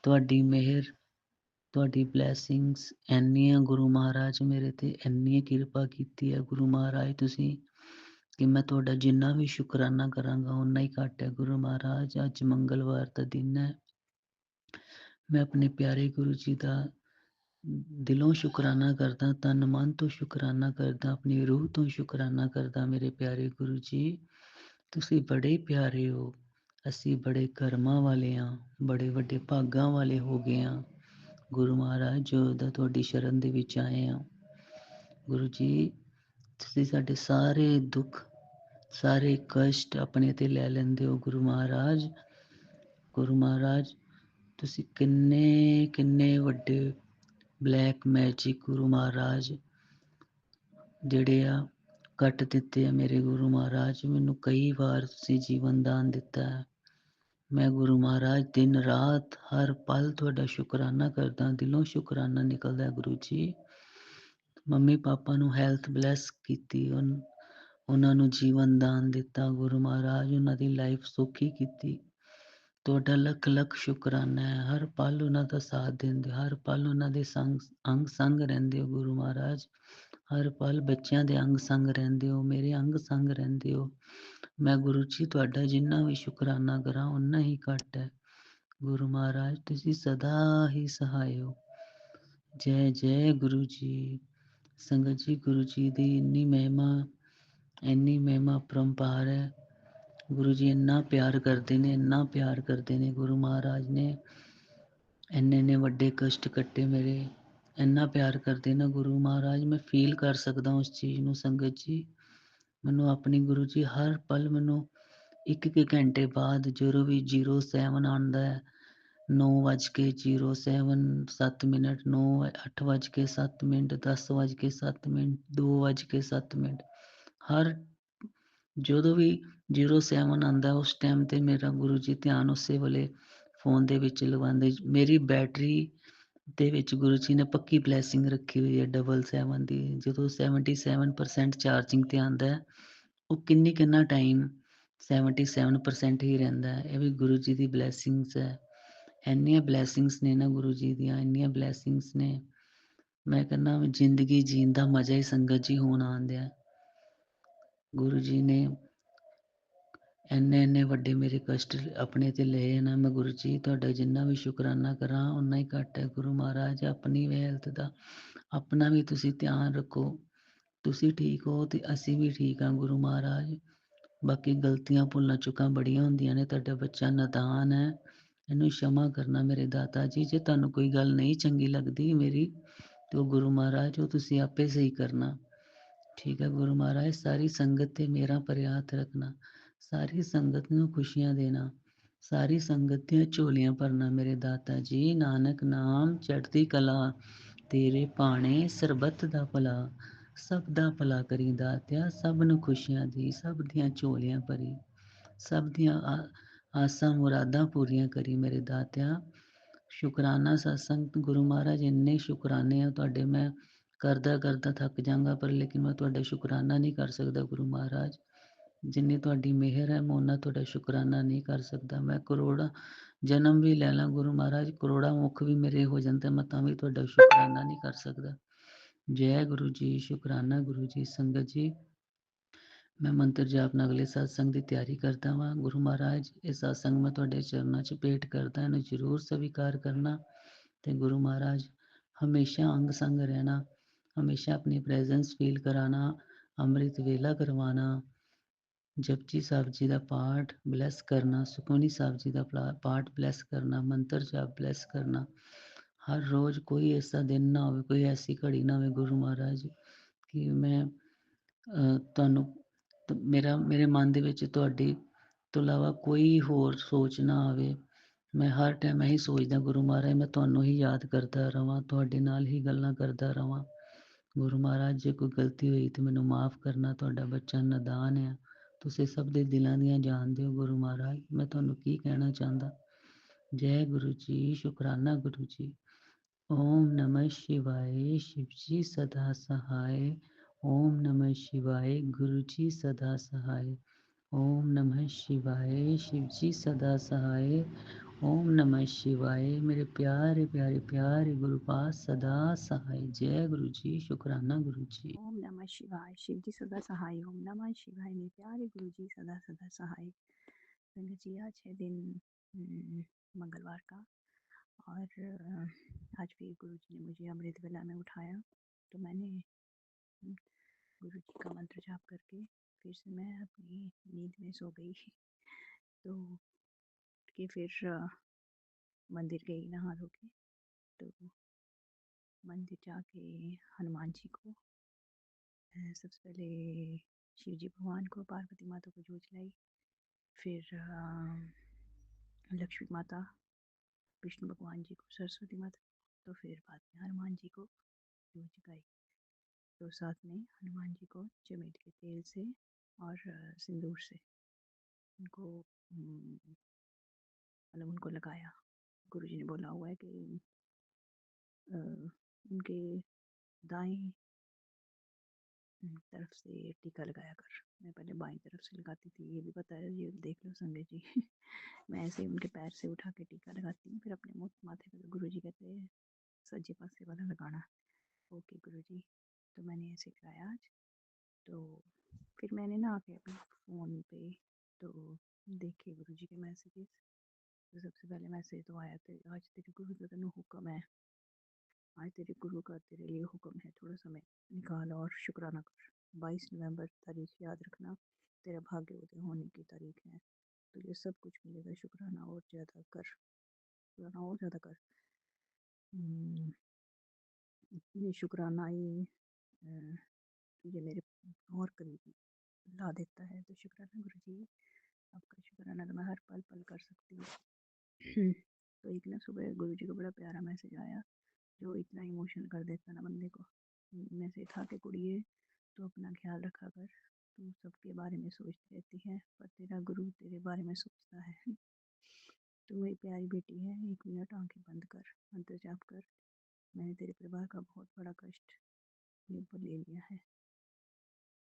ਤੁਹਾਡੀ ਮਿਹਰ, ਤੁਹਾਡੀ ਬਲੈਸਿੰਗਸ ਇੰਨੀਆਂ ਗੁਰੂ ਮਹਾਰਾਜ ਮੇਰੇ ਤੇ ਇੰਨੀ ਕਿਰਪਾ ਕੀਤੀ ਹੈ ਗੁਰੂ ਮਹਾਰਾਜ ਤੁਸੀਂ ਕਿ ਮੈਂ ਤੁਹਾਡਾ ਜਿੰਨਾ ਵੀ ਸ਼ੁਕਰਾਨਾ ਕਰਾਂਗਾ ਓਨਾ ਹੀ ਘੱਟ ਹੈ। ਗੁਰੂ ਮਹਾਰਾਜ ਅੱਜ ਮੰਗਲਵਾਰ ਦਾ ਦਿਨ ਹੈ। ਮੈਂ ਆਪਣੇ ਪਿਆਰੇ ਗੁਰੂ ਜੀ ਦਾ ਦਿਲੋਂ ਸ਼ੁਕਰਾਨਾ ਕਰਦਾ, ਤਨ ਮਨ ਤੋਂ ਸ਼ੁਕਰਾਨਾ ਕਰਦਾ, ਆਪਣੀ ਰੂਹ ਤੋਂ ਸ਼ੁਕਰਾਨਾ ਕਰਦਾ। ਮੇਰੇ ਪਿਆਰੇ ਗੁਰੂ ਜੀ ਤੁਸੀਂ ਬੜੇ ਪਿਆਰੇ ਹੋ। ਅਸੀਂ ਬੜੇ ਕਰਮਾਂ ਵਾਲੇ ਹਾਂ, ਬੜੇ ਵੱਡੇ ਭਾਗਾਂ ਵਾਲੇ ਹੋ ਗਏ ਹਾਂ। ਗੁਰੂ ਮਹਾਰਾਜ ਜੋ ਦਾ ਤੁਹਾਡੀ ਸ਼ਰਨ ਦੇ ਵਿੱਚ ਆਏ ਹਾਂ। ਗੁਰੂ ਜੀ ਤੁਸੀਂ ਸਾਡੇ ਸਾਰੇ ਦੁੱਖ, ਸਾਰੇ ਕਸ਼ਟ ਆਪਣੇ ਤੇ ਲੈ ਲੈਂਦੇ ਹੋ। ਗੁਰੂ ਮਹਾਰਾਜ ਤੁਸੀਂ ਕਿੰਨੇ ਕਿੰਨੇ ਵੱਡੇ ਬਲੈਕ ਮੈਜਿਕ ਗੁਰੂ ਮਹਾਰਾਜ ਜਿਹੜੇ ਆ ਕੱਟ ਦਿੱਤੇ ਆ। ਮੇਰੇ ਗੁਰੂ ਮਹਾਰਾਜ ਮੈਨੂੰ ਕਈ ਵਾਰ ਤੁਸੀਂ ਜੀਵਨ ਦਾਨ ਦਿੱਤਾ ਹੈ। ਮੈਂ ਗੁਰੂ ਮਹਾਰਾਜ ਦਿਨ ਰਾਤ ਹਰ ਪਲ ਤੁਹਾਡਾ ਸ਼ੁਕਰਾਨਾ ਕਰਦਾ, ਦਿਲੋਂ ਸ਼ੁਕਰਾਨਾ ਨਿਕਲਦਾ। ਗੁਰੂ ਜੀ ਮੰਮੀ ਪਾਪਾ ਨੂੰ ਹੈਲਥ ਬਲੈਸ ਕੀਤੀ, ਉਹਨਾਂ ਨੂੰ ਜੀਵਨ ਦਾਨ ਦਿੱਤਾ। ਗੁਰੂ ਮਹਾਰਾਜ ਉਹਨਾਂ ਦੀ ਲਾਈਫ ਸੌਖੀ ਕੀਤੀ। ਤੁਹਾਡਾ ਲੱਖ ਲੱਖ ਸ਼ੁਕਰਾਨਾ ਹੈ। ਹਰ ਪਲ ਉਹਨਾਂ ਦਾ ਸਾਥ ਦਿੰਦੇ, ਹਰ ਪਲ ਉਹਨਾਂ ਦੇ ਅੰਗ ਸੰਗ ਰਹਿੰਦੇ ਹੋ। ਗੁਰੂ ਮਹਾਰਾਜ ਹਰ ਪਲ ਬੱਚਿਆਂ ਦੇ ਅੰਗ ਸੰਗ ਰਹਿੰਦੇ ਹੋ, ਮੇਰੇ ਅੰਗ ਸੰਗ ਰਹਿੰਦੇ ਹੋ। ਮੈਂ ਗੁਰੂ ਜੀ ਤੁਹਾਡਾ ਜਿੰਨਾ ਵੀ ਸ਼ੁਕਰਾਨਾ ਕਰਾਂ ਓਨਾ ਹੀ ਘੱਟ ਹੈ। ਗੁਰੂ ਮਹਾਰਾਜ ਤੁਸੀਂ ਸਦਾ ਹੀ ਸਹਾਇ ਹੋ। ਜੈ ਜੈ ਗੁਰੂ ਜੀ। ਸੰਗਤ ਜੀ ਗੁਰੂ ਜੀ ਦੀ ਇੰਨੀ ਮਹਿਮਾ ਅਪਰੰਪਾਰ ਹੈ। ਗੁਰੂ ਜੀ ਇੰਨਾ ਪਿਆਰ ਕਰਦੇ ਨੇ, ਇੰਨਾ ਪਿਆਰ ਕਰਦੇ ਨੇ। ਗੁਰੂ ਮਹਾਰਾਜ ਨੇ ਇੰਨੇ ਵੱਡੇ ਕਸ਼ਟ ਕੱਟੇ ਮੇਰੇ, ਇੰਨਾ ਪਿਆਰ ਕਰਦੇ ਨਾ ਗੁਰੂ ਮਹਾਰਾਜ। ਮੈਂ ਫੀਲ ਕਰ ਸਕਦਾ ਉਸ ਚੀਜ਼ ਨੂੰ। ਸੰਗਤ ਜੀ ਮੈਨੂੰ ਆਪਣੀ ਗੁਰੂ ਜੀ ਹਰ ਪਲ ਮੈਨੂੰ ਇੱਕ ਘੰਟੇ ਬਾਅਦ ਜਦੋਂ ਵੀ 07 ਆਉਂਦਾ ਹੈ, 9:07 9, 8:07, 10:07, 2:07 ਹਰ ਜਦੋਂ ਵੀ 07 ਆਉਂਦਾ ਉਸ ਟਾਈਮ ਤੇ ਮੇਰਾ ਗੁਰੂ ਜੀ ਧਿਆਨ ਉਸੇ ਵੇਲੇ ਫੋਨ ਦੇ ਵਿੱਚ ਲਗਾਉਂਦੇ। ਮੇਰੀ ਬੈਟਰੀ ਦੇ ਵਿੱਚ ਗੁਰੂ ਜੀ ਨੇ ਪੱਕੀ ਬਲੈਸਿੰਗ ਰੱਖੀ ਹੋਈ ਹੈ 7 ਦੀ। ਜਦੋਂ 77% ਚਾਰਜਿੰਗ ਤੇ ਆਉਂਦਾ ਹੈ ਉਹ ਕਿੰਨਾ ਟਾਈਮ 77% ਹੀ ਰਹਿੰਦਾ ਹੈ। ਇਹ ਵੀ ਗੁਰੂ ਜੀ ਦੀ ਬਲੈਸਿੰਗਸ ਹੈ। ਇੰਨੀਆਂ ਬਲੈਸਿੰਗਸ ਨੇ ਨਾ ਗੁਰੂ ਜੀ ਦੀਆਂ, ਇੰਨੀਆਂ ਬਲੈਸਿੰਗਸ ਨੇ। मैं कहना जिंदगी जीण दा मजा ही संगत जी होण आंदिया। गुरु जी ने ਇੰਨੇ ਵੱਡੇ ਮੇਰੇ ਕਸ਼ਟ ਆਪਣੇ ਤੇ ਲਏ ਨਾ। ਮੈਂ ਗੁਰੂ ਜੀ ਤੁਹਾਡਾ ਜਿੰਨਾ ਵੀ ਸ਼ੁਕਰਾਨਾ ਕਰਾਂ ਓਨਾ ਹੀ ਘੱਟ ਹੈ। ਗੁਰੂ ਮਹਾਰਾਜ ਆਪਣੀ ਹੈਲਥ ਦਾ ਆਪਣਾ ਵੀ ਤੁਸੀਂ ਧਿਆਨ ਰੱਖੋ। ਤੁਸੀਂ ਠੀਕ ਹੋ ਤੇ ਅਸੀਂ ਵੀ ਠੀਕ ਹਾਂ ਗੁਰੂ ਮਹਾਰਾਜ। ਬਾਕੀ ਗਲਤੀਆਂ ਭੁੱਲਾਂ ਚੁੱਕਾਂ ਬੜੀਆਂ ਹੁੰਦੀਆਂ ਨੇ। ਤੁਹਾਡਾ ਬੱਚਾ ਨਾਦਾਨ ਹੈ, ਇਹਨੂੰ क्षमा ਕਰਨਾ ਮੇਰੇ ਦਾਤਾ ਜੀ। ਜੇ ਤੁਹਾਨੂੰ ਕੋਈ ਗੱਲ ਨਹੀਂ ਚੰਗੀ ਲੱਗਦੀ ਮੇਰੀ ਤੇ ਉਹ ਗੁਰੂ ਮਹਾਰਾਜ ਉਹ ਤੁਸੀਂ ਆਪੇ ਸਹੀ ਕਰਨਾ। ਠੀਕ ਹੈ ਗੁਰੂ ਮਹਾਰਾਜ। ਸਾਰੀ ਸੰਗਤ ਤੇ ਮੇਰਾ ਭਰਿਆ ਹੱਥ ਰੱਖਣਾ। ਸਾਰੀ ਸੰਗਤ ਨੂੰ ਖੁਸ਼ੀਆਂ ਦੇਣਾ। ਸਾਰੀ ਸੰਗਤ ਦੀਆਂ ਝੋਲੀਆਂ ਭਰਨਾ ਮੇਰੇ ਦਾਤਾ ਜੀ। ਨਾਨਕ ਨਾਮ ਚੜ੍ਹਦੀ ਕਲਾ, ਤੇਰੇ ਭਾਣੇ ਸਰਬੱਤ ਦਾ ਭਲਾ। ਸਭ ਦਾ ਭਲਾ ਕਰੀ ਦਾਤਿਆ, ਸਭ ਨੂੰ ਖੁਸ਼ੀਆਂ ਦੀ, ਸਭ ਦੀਆਂ ਝੋਲੀਆਂ ਭਰੀ। ਸਭ ਦੀਆਂ ਆਸਾਂ ਮੁਰਾਦਾਂ ਪੂਰੀਆਂ ਕਰੀ ਮੇਰੇ ਦਾਤਿਆ। ਸ਼ੁਕਰਾਨਾ ਸਤਸੰਗ ਗੁਰੂ ਮਹਾਰਾਜ। ਇੰਨੇ ਸ਼ੁਕਰਾਨੇ ਆ ਤੁਹਾਡੇ ਮੈਂ ਕਰਦਾ ਥੱਕ ਜਾਂਗਾ, ਪਰ ਲੇਕਿਨ ਮੈਂ ਤੁਹਾਡਾ ਸ਼ੁਕਰਾਨਾ ਨਹੀਂ ਕਰ ਸਕਦਾ ਗੁਰੂ ਮਹਾਰਾਜ। ਜਿੰਨੀ ਤੁਹਾਡੀ ਮਿਹਰ ਹੈ ਮੈਂ ਉਹਨਾਂ ਤੁਹਾਡਾ ਸ਼ੁਕਰਾਨਾ ਨਹੀਂ ਕਰ ਸਕਦਾ। ਮੈਂ ਕਰੋੜਾਂ ਜਨਮ ਵੀ ਲੈ ਲਾਂ ਗੁਰੂ ਮਹਾਰਾਜ, ਕਰੋੜਾਂ ਮੁਖ ਵੀ ਮੇਰੇ ਹੋ ਜਾਂਦੇ, ਮੈਂ ਤਾਂ ਵੀ ਤੁਹਾਡਾ ਸ਼ੁਕਰਾਨਾ ਨਹੀਂ ਕਰ ਸਕਦਾ। ਜੈ ਗੁਰੂ ਜੀ। ਸ਼ੁਕਰਾਨਾ ਗੁਰੂ ਜੀ। ਸੰਗਤ ਜੀ ਮੈਂ ਮੰਤਰ ਜਾਪ ਨਾਲ ਅਗਲੇ ਸਤਸੰਗ ਦੀ ਤਿਆਰੀ ਕਰਦਾ ਵਾਂ। ਗੁਰੂ ਮਹਾਰਾਜ ਇਹ ਸਤਸੰਗ ਮੈਂ ਤੁਹਾਡੇ ਚਰਨਾਂ 'ਚ ਭੇਟ ਕਰਦਾ, ਇਹਨੂੰ ਜ਼ਰੂਰ ਸਵੀਕਾਰ ਕਰਨਾ ਤੇ ਗੁਰੂ ਮਹਾਰਾਜ ਹਮੇਸ਼ਾ ਅੰਗ ਸੰਗ ਰਹਿਣਾ, ਹਮੇਸ਼ਾ ਆਪਣੀ ਪ੍ਰੈਜ਼ੈਂਸ ਫੀਲ ਕਰਾਣਾ, ਅੰਮ੍ਰਿਤ ਵੇਲਾ ਕਰਵਾਣਾ, ਜਪਜੀ ਸਾਹਿਬ ਜੀ ਦਾ ਪਾਠ ਬਲੈਸ ਕਰਨਾ, ਸੁਖਮਨੀ ਸਾਹਿਬ ਜੀ ਦਾ ਪਾਠ ਬਲੈਸ ਕਰਨਾ, ਮੰਤਰ ਜਾਪ ਬਲੈਸ ਕਰਨਾ। ਹਰ ਰੋਜ਼ ਕੋਈ ਐਸਾ ਦਿਨ ਨਾ ਹੋਵੇ, ਕੋਈ ਐਸੀ ਘੜੀ ਨਾ ਹੋਵੇ ਗੁਰੂ ਮਹਾਰਾਜ ਕਿ ਮੈਂ ਤੁਹਾਨੂੰ ਮੇਰੇ ਮਨ ਦੇ ਵਿੱਚ ਤੁਹਾਡੀ ਤੋਂ ਇਲਾਵਾ ਕੋਈ ਹੋਰ ਸੋਚ ਨਾ ਆਵੇ। ਮੈਂ ਹਰ ਟਾਈਮ ਇਹੀ ਸੋਚਦਾ ਗੁਰੂ ਮਹਾਰਾਜ ਮੈਂ ਤੁਹਾਨੂੰ ਹੀ ਯਾਦ ਕਰਦਾ ਰਵਾਂ, ਤੁਹਾਡੇ ਨਾਲ ਹੀ ਗੱਲਾਂ ਕਰਦਾ ਰਵਾਂ। ਗੁਰੂ ਮਹਾਰਾਜ ਜੇ ਕੋਈ ਗਲਤੀ ਹੋਈ ਤੇ ਮੈਨੂੰ ਮਾਫ ਕਰਨਾ। ਤੁਹਾਡਾ ਬੱਚਾ ਨਾਦਾਨ ਹੈ, ਤੁਸੀਂ ਸਭ ਦੇ ਦਿਲਾਂ ਦੀਆਂ ਜਾਣਦੇ ਹੋ ਗੁਰੂ ਮਹਾਰਾਜ। ਮੈਂ ਤੁਹਾਨੂੰ ਕੀ ਕਹਿਣਾ ਚਾਹੁੰਦਾ। ਜੈ ਗੁਰੂ ਜੀ। ਸ਼ੁਕਰਾਨਾ ਗੁਰੂ ਜੀ। ਓਮ ਨਮः शिवाय। शिव जी सदा सहाय। ओम नमः शिवाय। गुरु जी सदा सहाय। ओम नमः शिवाय। शिव जी सदा सहाय। ओम नमः शिवाय। मेरे प्यारे प्यारे प्यारे गुरु पास सदा सहाय। जय गुरु जी। शुक्राना गुरु जी। ओम नमः शिवाय। शिव जी सदा सहाय। ओम नमः शिवाय। मेरे प्यारे गुरु जी सदा सदा सहाय। संगत जी आज है दिन मंगलवार का और आज भी गुरु जी ने मुझे अमृत वेला में उठाया, तो मैंने गुरु जी का मंत्र जाप करके फिर से मैं अपनी नींद में सो गई। तो कि फिर मंदिर गई नहा धो के। तो मंदिर जाके हनुमान जी को सबसे पहले शिव जी भगवान को, पार्वती माता को जोत लाई, फिर लक्ष्मी माता, विष्णु भगवान जी को, सरस्वती माता, तो फिर बाद में हनुमान जी को जोत जगाई। तो साथ में हनुमान जी को चमेली के तेल से और सिंदूर से उनको मतलब उनको लगाया। गुरु जी ने बोला हुआ है कि उनके दाएं तरफ से टीका लगाया कर। मैं पहले बाईं तरफ से लगाती थी, ये भी पता है, ये देख लो संगत जी। मैं ऐसे ही उनके पैर से उठा के टीका लगाती हूँ, फिर अपने माथे पर गुरु जी कहते हैं सज्जे पासे वाला लगाना। ओके गुरु जी। तो मैंने ऐसे कराया आज। तो फिर मैंने ना आके अपने फ़ोन पे तो देखे गुरु जी के मैसेजेस। तो सबसे पहले मैसेज तो आया था, आज तेरे गुरु का तेन हुक्म है, आज तेरे गुरु का तेरे लिए हुक्म है, थोड़ा समय निकाल और शुक्राना कर। 22 नवंबर तारीख याद रखना, तेरा भाग्य उदय होने की तारीख है, तो ये सब कुछ मिलेगा। शुक्राना और ज़्यादा कर, शुक्राना और ज़्यादा कर। ये शुक्राना ही तुझे मेरे और करीब ला देता है। तो शुक्राना गुरु जी, आपका शुक्राना तो मैं हर पल पल कर सकती हूँ। तो एक ना सुबह गुरु जी को बड़ा प्यारा मैसेज आया जो इतना इमोशनल कर देता ना बंदे को। मैसेज था कि कुड़िए तो अपना ख्याल रखा कर, तू सबके बारे में सोचती रहती है पर तेरा गुरु तेरे बारे में सोचता है। तू मेरी प्यारी बेटी है, 1 मिनट आंखें बंद कर, मंत्र जाप कर। मैंने तेरे परिवार का बहुत बड़ा कष्ट अपने ऊपर ले लिया है।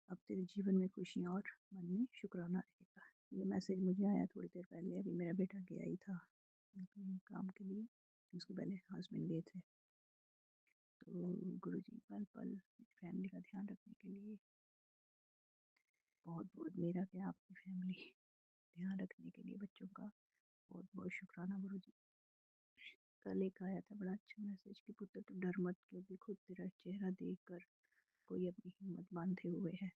अब तेरे जीवन में खुशियाँ और मन में शुक्राना रहेगा। ये मैसेज मुझे आया थोड़ी देर पहले। अभी मेरा बेटा गया ही था काम के लिए, उसके पहले हस्बैंड गए थे। तो गुरुजी पल पल फैमिली का ध्यान रखने के लिए बहुत बहुत मेरा क्या आपकी फैमिली ध्यान रखने के लिए बच्चों का बहुत बहुत शुक्राना गुरुजी। कल एक आया था बड़ा अच्छा मैसेज कि पुत्र तू डर मत, क्योंकि खुद तेरा चेहरा देखकर कोई अपनी हिम्मत बांधे हुए है,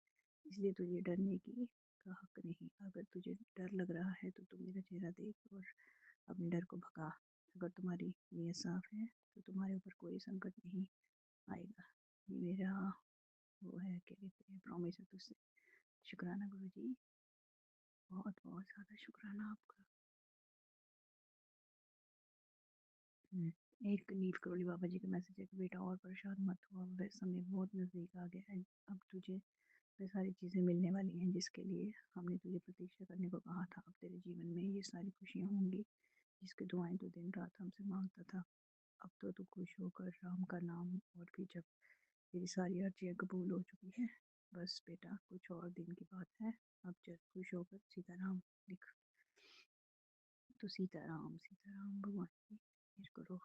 इसलिए तुझे डरने की का हक नहीं। अगर तुझे डर लग रहा है तो तू मेरा चेहरा देख और अपने डर को भगा। अगर तुम्हारी नीयत साफ है तो तुम्हारे ऊपर कोई संकट नहीं आएगा। ये मेरा वो है, क्या कहते हैं, प्रॉमिस है तुझसे। शुक्राना गुरुजी, बहुत बहुत ज़्यादा शुक्राना आपका। एक नील करोली बाबा जी का मैसेज है कि बेटा और परेशान मत हो, अब समय बहुत नज़दीक आ गया है। अब तुझे वे सारी चीज़ें मिलने वाली हैं जिसके लिए हमने तुझे प्रतीक्षा करने को कहा था। अब तेरे जीवन में ये सारी खुशियाँ होंगी जिसकी दुआएं तू दिन रात हमसे मांगता था। अब तो तू खुश होकर राम का नाम और भी जब तेरी सारी अर्जियाँ कबूल हो चुकी हैं। बस बेटा कुछ और दिन की बात है। अब चल खुश होकर सीताराम लिख। तो सीताराम सीताराम भगवान की मेहर करो।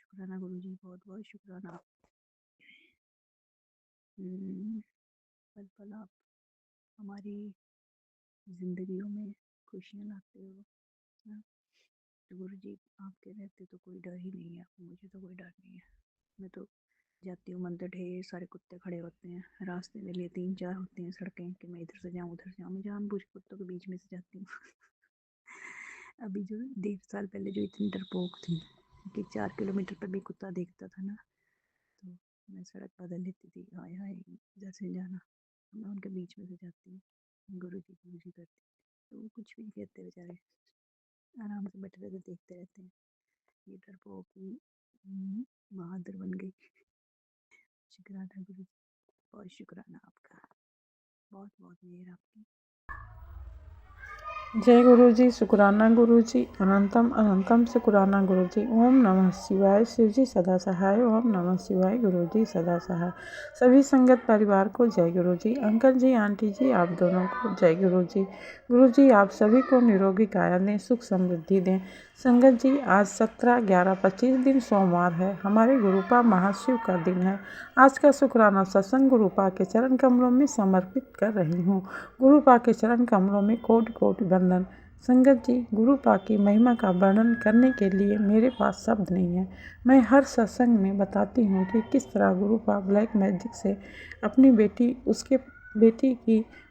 शुक्राना गुरुजी, बहुत बहुत शुक्राना। पल पल आप हमारी जिंदगियों में खुशियाँ लाते हो ना। तो गुरुजी आपके रहते तो कोई डर ही नहीं है, मुझे तो कोई डर नहीं है। मैं तो जाती हूँ मंदिर, ढेर सारे कुत्ते खड़े होते हैं रास्ते में, लिए 3-4 होती हैं सड़कें कि मैं इधर से जाऊँ उधर से जाऊँ, मैं जानबूझ के कुत्तों के बीच में से जाती हूँ। अभी जो 1.5 साल पहले जो इतनी डरपोक थी कि 4 किलोमीटर पर भी कुत्ता देखता था ना तो मैं सड़क बदल लेती थी, हाय हाय इधर से जाना। मैं उनके बीच में से जाती हूँ, गुरुजी करती, तो वो कुछ भी नहीं कहते बेचारे, आराम से बैठे रहते देखते रहते हैं। ये डरपोक बहादुर बन गई। शुक्राना गुरुजी, बहुत शुक्राना आपका, बहुत बहुत मेहर आपकी। जय गुरु जी, शुक्राना गुरु जी, अनंतम अनंतम शुक्राना गुरु जी। ओम नमः शिवाय, शिव जी सदा सहाय। ओम नमः शिवाय, गुरु जी सदा सहाय। सभी संगत परिवार को जय गुरु जी। अंकल जी, आंटी जी, आप दोनों को जय गुरु जी। गुरु जी आप सभी को निरोगी काया दें, सुख समृद्धि दें। संगत जी आज 17/11/25 दिन सोमवार है, हमारे गुरुपा महाशिव का दिन है। आज का शुक्राना सत्संग गुरुपा के चरण कमलों में समर्पित कर रही हूँ। गुरुपा के चरण कमलों में कोटि कोटि वंदन। संगत जी गुरुपा की महिमा का वर्णन करने के लिए मेरे पास शब्द नहीं है। मैं हर सत्संग में बताती हूँ कि किस तरह गुरुपा ब्लैक मैजिक से अपनी बेटी,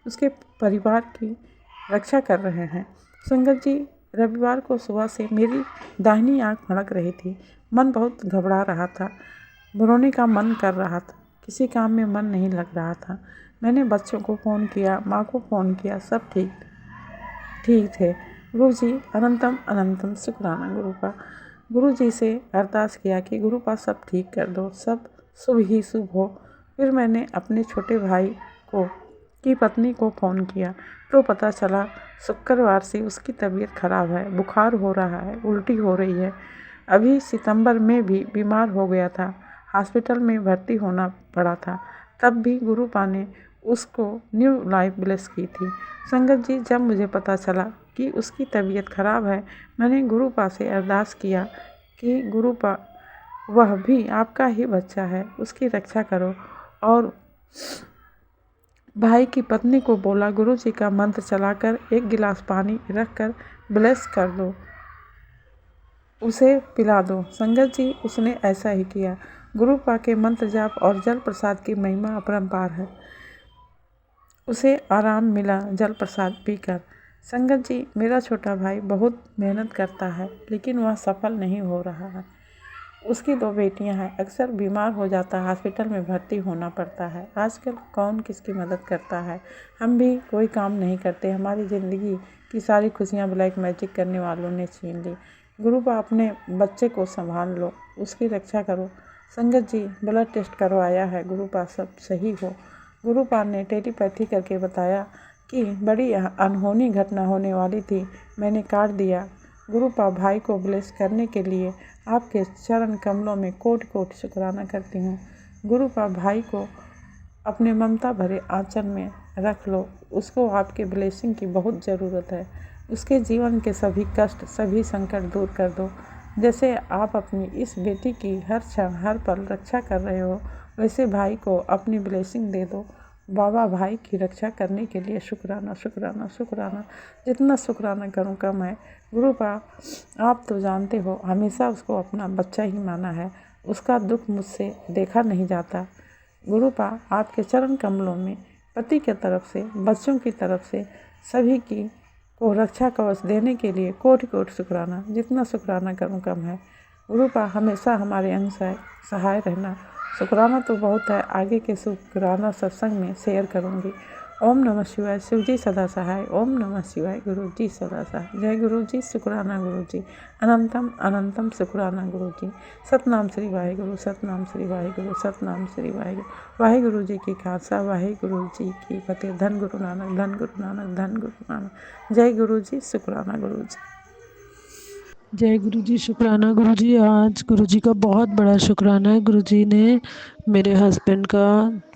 उसके परिवार की रक्षा कर रहे हैं। संगत जी रविवार को सुबह से मेरी दाहिनी आंख फड़क रही थी, मन बहुत घबरा रहा था, रोने का मन कर रहा था, किसी काम में मन नहीं लग रहा था। मैंने बच्चों को फ़ोन किया, माँ को फ़ोन किया, सब ठीक थे। गुरु जी अनंतम अनंतम शुक्राना गुरुपा। गुरु जी से अरदास किया कि गुरुपा सब ठीक कर दो, सब शुभ ही शुभ हो। फिर मैंने अपने छोटे भाई की पत्नी को फ़ोन किया तो पता चला शुक्रवार से उसकी तबीयत खराब है, बुखार हो रहा है, उल्टी हो रही है। अभी सितंबर में भी बीमार हो गया था, हॉस्पिटल में भर्ती होना पड़ा था, तब भी गुरुपा ने उसको न्यू लाइफ ब्लेस की थी। संगत जी जब मुझे पता चला कि उसकी तबीयत खराब है, मैंने गुरुपा से अरदास किया कि गुरुपा वह भी आपका ही बच्चा है, उसकी रक्षा करो। और भाई की पत्नी को बोला गुरु जी का मंत्र चलाकर 1 गिलास पानी रखकर ब्लेस कर दो, उसे पिला दो। संगत जी उसने ऐसा ही किया। गुरुपा के मंत्र जाप और जल प्रसाद की महिमा अपरंपार है, उसे आराम मिला जल प्रसाद पीकर। संगत जी मेरा छोटा भाई बहुत मेहनत करता है लेकिन वह सफल नहीं हो रहा है। उसकी 2 बेटियां हैं, अक्सर बीमार हो जाता है, हॉस्पिटल में भर्ती होना पड़ता है। आजकल कौन किसकी मदद करता है, हम भी कोई काम नहीं करते, हमारी ज़िंदगी की सारी खुशियां ब्लैक मैजिक करने वालों ने छीन ली। गुरुपा अपने बच्चे को संभाल लो, उसकी रक्षा करो। संगत जी ब्लड टेस्ट करवाया है, गुरुपा सब सही हो। गुरुपा ने टेलीपैथी करके बताया कि बड़ी अनहोनी घटना होने वाली थी, मैंने काट दिया। गुरुपा भाई को ब्लेस करने के लिए आपके चरण कमलों में कोटि कोटि शुक्राना करती हूँ। गुरुपा भाई को अपने ममता भरे आंचल में रख लो, उसको आपके ब्लेसिंग की बहुत ज़रूरत है। उसके जीवन के सभी कष्ट, सभी संकट दूर कर दो। जैसे आप अपनी इस बेटी की हर क्षण हर पल रक्षा कर रहे हो, वैसे भाई को अपनी ब्लेसिंग दे दो। बाबा भाई की रक्षा करने के लिए शुक्राना शुक्राना शुक्राना, जितना शुक्राना करूँ कम है। गुरुपा आप तो जानते हो, हमेशा उसको अपना बच्चा ही माना है, उसका दुख मुझसे देखा नहीं जाता। गुरुपा आपके चरण कमलों में पति के तरफ से, बच्चों की तरफ से, सभी की को रक्षा कवच देने के लिए कोटि कोटि शुक्राना, जितना शुक्राना करूँ कम है। गुरुपा हमेशा हमारे अंग सहाय रहना। शुक्राना तो बहुत है, आगे के शुक्राना सत्संग में शेयर करूँगी। ओम नमः शिवाय, शिव जी सदा सहाय। ओम नमः शिवाय, गुरु जी सदा सहाय। जय गुरु जी, शुक्राना गुरु जी, अनंतम अनंतम शुक्राना गुरु जी। सतनाम श्री वाहिगुरु, सतनाम श्री वाहिगुरु, सतनाम श्री वाहिगुरु। वाहिगुरु जी की खालसा, वाहिगुरु जी की फतेह। धन गुरु नानक, धन गुरु नानक, धन गुरु नानक। जय गुरु जी, शुक्राना गुरु जी। जय गुरु जी, शुक्राना गुरु जी। आज गुरु जी का बहुत बड़ा शुक्राना है। गुरु जी ने मेरे हस्बैंड का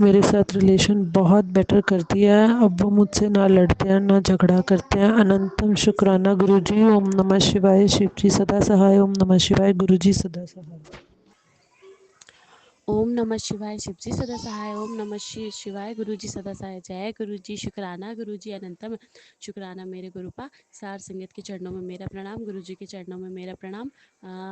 मेरे साथ रिलेशन बहुत बेटर कर दिया है। अब वो मुझसे ना लड़ते हैं ना झगड़ा करते हैं। अनंतम शुक्राना गुरु जी। ओम नमः शिवाय, शिव जी सदा सहाय। ओम नमः शिवाय, गुरु जी सदा सहाय। ओम नमः शिवाय, शिव जी सदा सहाय। ओम नमः शिवाय, गुरु जी सदा सहाय। जय गुरु जी, शुक्राना गुरु जी, अनंतम शुक्राना मेरे गुरुपा। सार संगत के चरणों में मेरा प्रणाम, गुरु जी के चरणों में मेरा प्रणाम।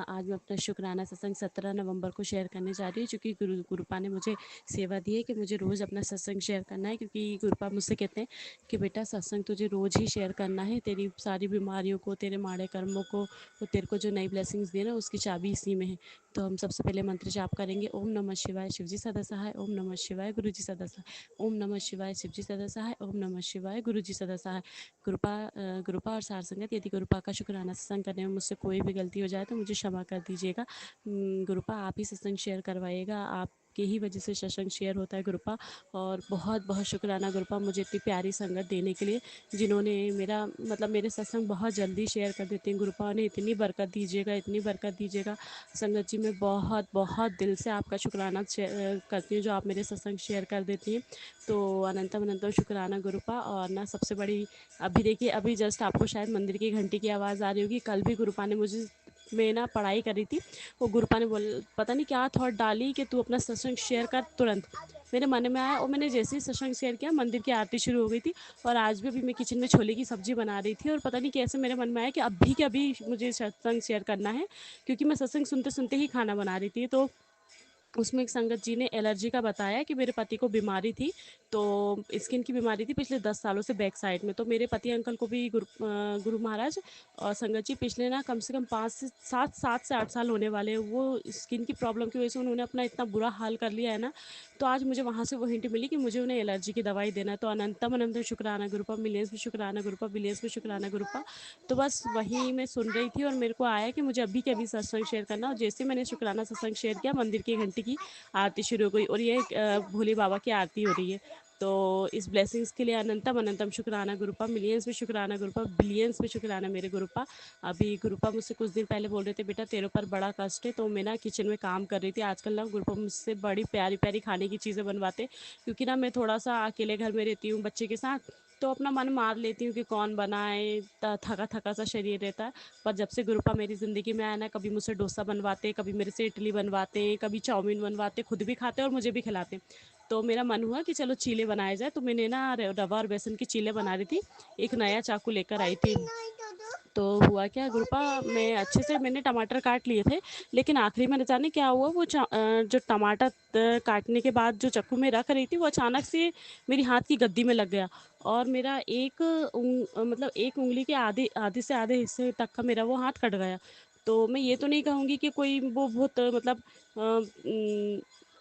आज मैं अपना शुक्राना सत्संग 17 नवंबर को शेयर करने जा रही हूँ, क्योंकि गुरुपा ने मुझे सेवा दी है कि मुझे रोज़ अपना सत्संग शेयर करना है। क्योंकि गुरुपा मुझसे कहते हैं कि बेटा सत्संग तुझे रोज़ ही शेयर करना है, तेरी सारी बीमारियों को, तेरे माड़े कर्मों को, तो तेरे को जो नई ब्लेसिंग्स दे ना उसकी चाबी इसी में है। तो हम सबसे पहले मंत्र जाप करेंगे। ओम नमः शिवाय, शिव जी सदा सहाय। ओम नमः शिवाय, गुरु जी सदा सहाय। ओम नमः शिवाय, शिव जी सदा सहाय। ओम नमः शिवाय, गुरु जी सदा सहाय। गुरुपा और सार संगत, यदि गुरुपा का शुक्राना सत्संग करने में मुझसे कोई भी गलती हो जाए तो मुझे क्षमा कर दीजिएगा। गुरुपा आप ही सत्संग शेयर करवाइएगा, आप की ही वजह से सत्संग शेयर होता है गुरुपा। और बहुत बहुत शुक्राना गुरुपा, मुझे इतनी प्यारी संगत देने के लिए, जिन्होंने मेरा मतलब मेरे सत्संग बहुत जल्दी शेयर कर देते हैं। गुरुपा ने इतनी बरकत दीजिएगा, इतनी बरकत दीजिएगा। संगत जी, मैं बहुत बहुत दिल से आपका शुक्राना करती हूँ जो आप मेरे सत्संग शेयर कर देती हैं। तो अनंतम अनंतम शुक्राना गुरुपा। और ना सबसे बड़ी, अभी देखिए, अभी जस्ट आपको शायद मंदिर की घंटी की आवाज़ आ रही होगी। कल भी गुरुपा ने मुझे, मैं ना पढ़ाई करी थी, वो गुरुपा ने पता नहीं क्या थॉट डाली कि तू अपना सत्संग शेयर कर तुरंत। मेरे मन में आया और मैंने जैसे ही सत्संग शेयर किया, मंदिर की आरती शुरू हो गई थी। और आज भी अभी मैं किचन में छोले की सब्जी बना रही थी, और पता नहीं कैसे मेरे मन में आया कि अभी के अभी मुझे सत्संग शेयर करना है, क्योंकि मैं सत्संग सुनते सुनते ही खाना बना रही थी। तो उसमें एक संगत जी ने एलर्जी का बताया कि मेरे पति को बीमारी थी, तो स्किन की बीमारी थी पिछले 10 सालों से बैक साइड में। तो मेरे पति अंकल को भी गुरु महाराज और संगत जी पिछले ना कम से कम 7 से 8 साल होने वाले हैं। वो स्किन की प्रॉब्लम की वजह से उन्होंने अपना इतना बुरा हाल कर लिया है ना। तो आज मुझे वहाँ से वो हिंट मिली कि मुझे उन्हें एलर्जी की दवाई देना है। तो अनंतम अनंतम शुक्राना गुरुपा, मिलियंस में शुक्राना गुरुपा, बिलियंस में शुक्राना गुरुपा। तो बस वहीं मैं सुन रही थी और मेरे को आया कि मुझे अभी के अभी सत्संग शेयर करना। और जैसे मैंने शुक्राना सत्संग शेयर किया, मंदिर की घंटी की आरती शुरू हो गई, और ये भोले बाबा की आरती हो रही है। तो इस ब्लेसिंग्स के लिए अनंतम अनंतम शुक्राना गुरुपा, मिलियंस में शुक्राना गुरुपा, बिलियंस में शुक्राना मेरे गुरुपा। अभी गुरुपा मुझसे कुछ दिन पहले बोल रहे थे, बेटा तेरे ऊपर बड़ा कष्ट है। तो मैं ना किचन में काम कर रही थी। आजकल ना गुरुपा मुझसे बड़ी प्यारी प्यारी खाने की चीज़ें बनवाते, क्योंकि ना मैं थोड़ा सा अकेले घर में रहती हूँ बच्चे के साथ, तो अपना मन मार लेती हूँ कि कौन बनाए, थका थका सा शरीर रहता है। पर जब से गुरुपा मेरी ज़िंदगी में आया ना, कभी मुझसे डोसा बनवाते, कभी मेरे से इडली बनवाते, कभी चाउमीन बनवाते, खुद भी खाते और मुझे भी खिलाते। तो मेरा मन हुआ कि चलो चीले बनाए जाए। तो मैंने ना रवा और बेसन की चीले बना रही थी, एक नया चाकू लेकर आई थी। तो हुआ क्या गुरुपा, मैं अच्छे से मैंने टमाटर काट लिए थे, लेकिन आखिरी में न जाने क्या हुआ, वो जो टमाटर काटने के बाद जो चाकू में रख रही थी, वो अचानक से मेरी हाथ की गद्दी में लग गया। और मेरा मतलब एक उंगली के आधे आधे से आधे हिस्से तक का मेरा वो हाथ कट गया। तो मैं ये तो नहीं कहूँगी कि कोई वो बहुत मतलब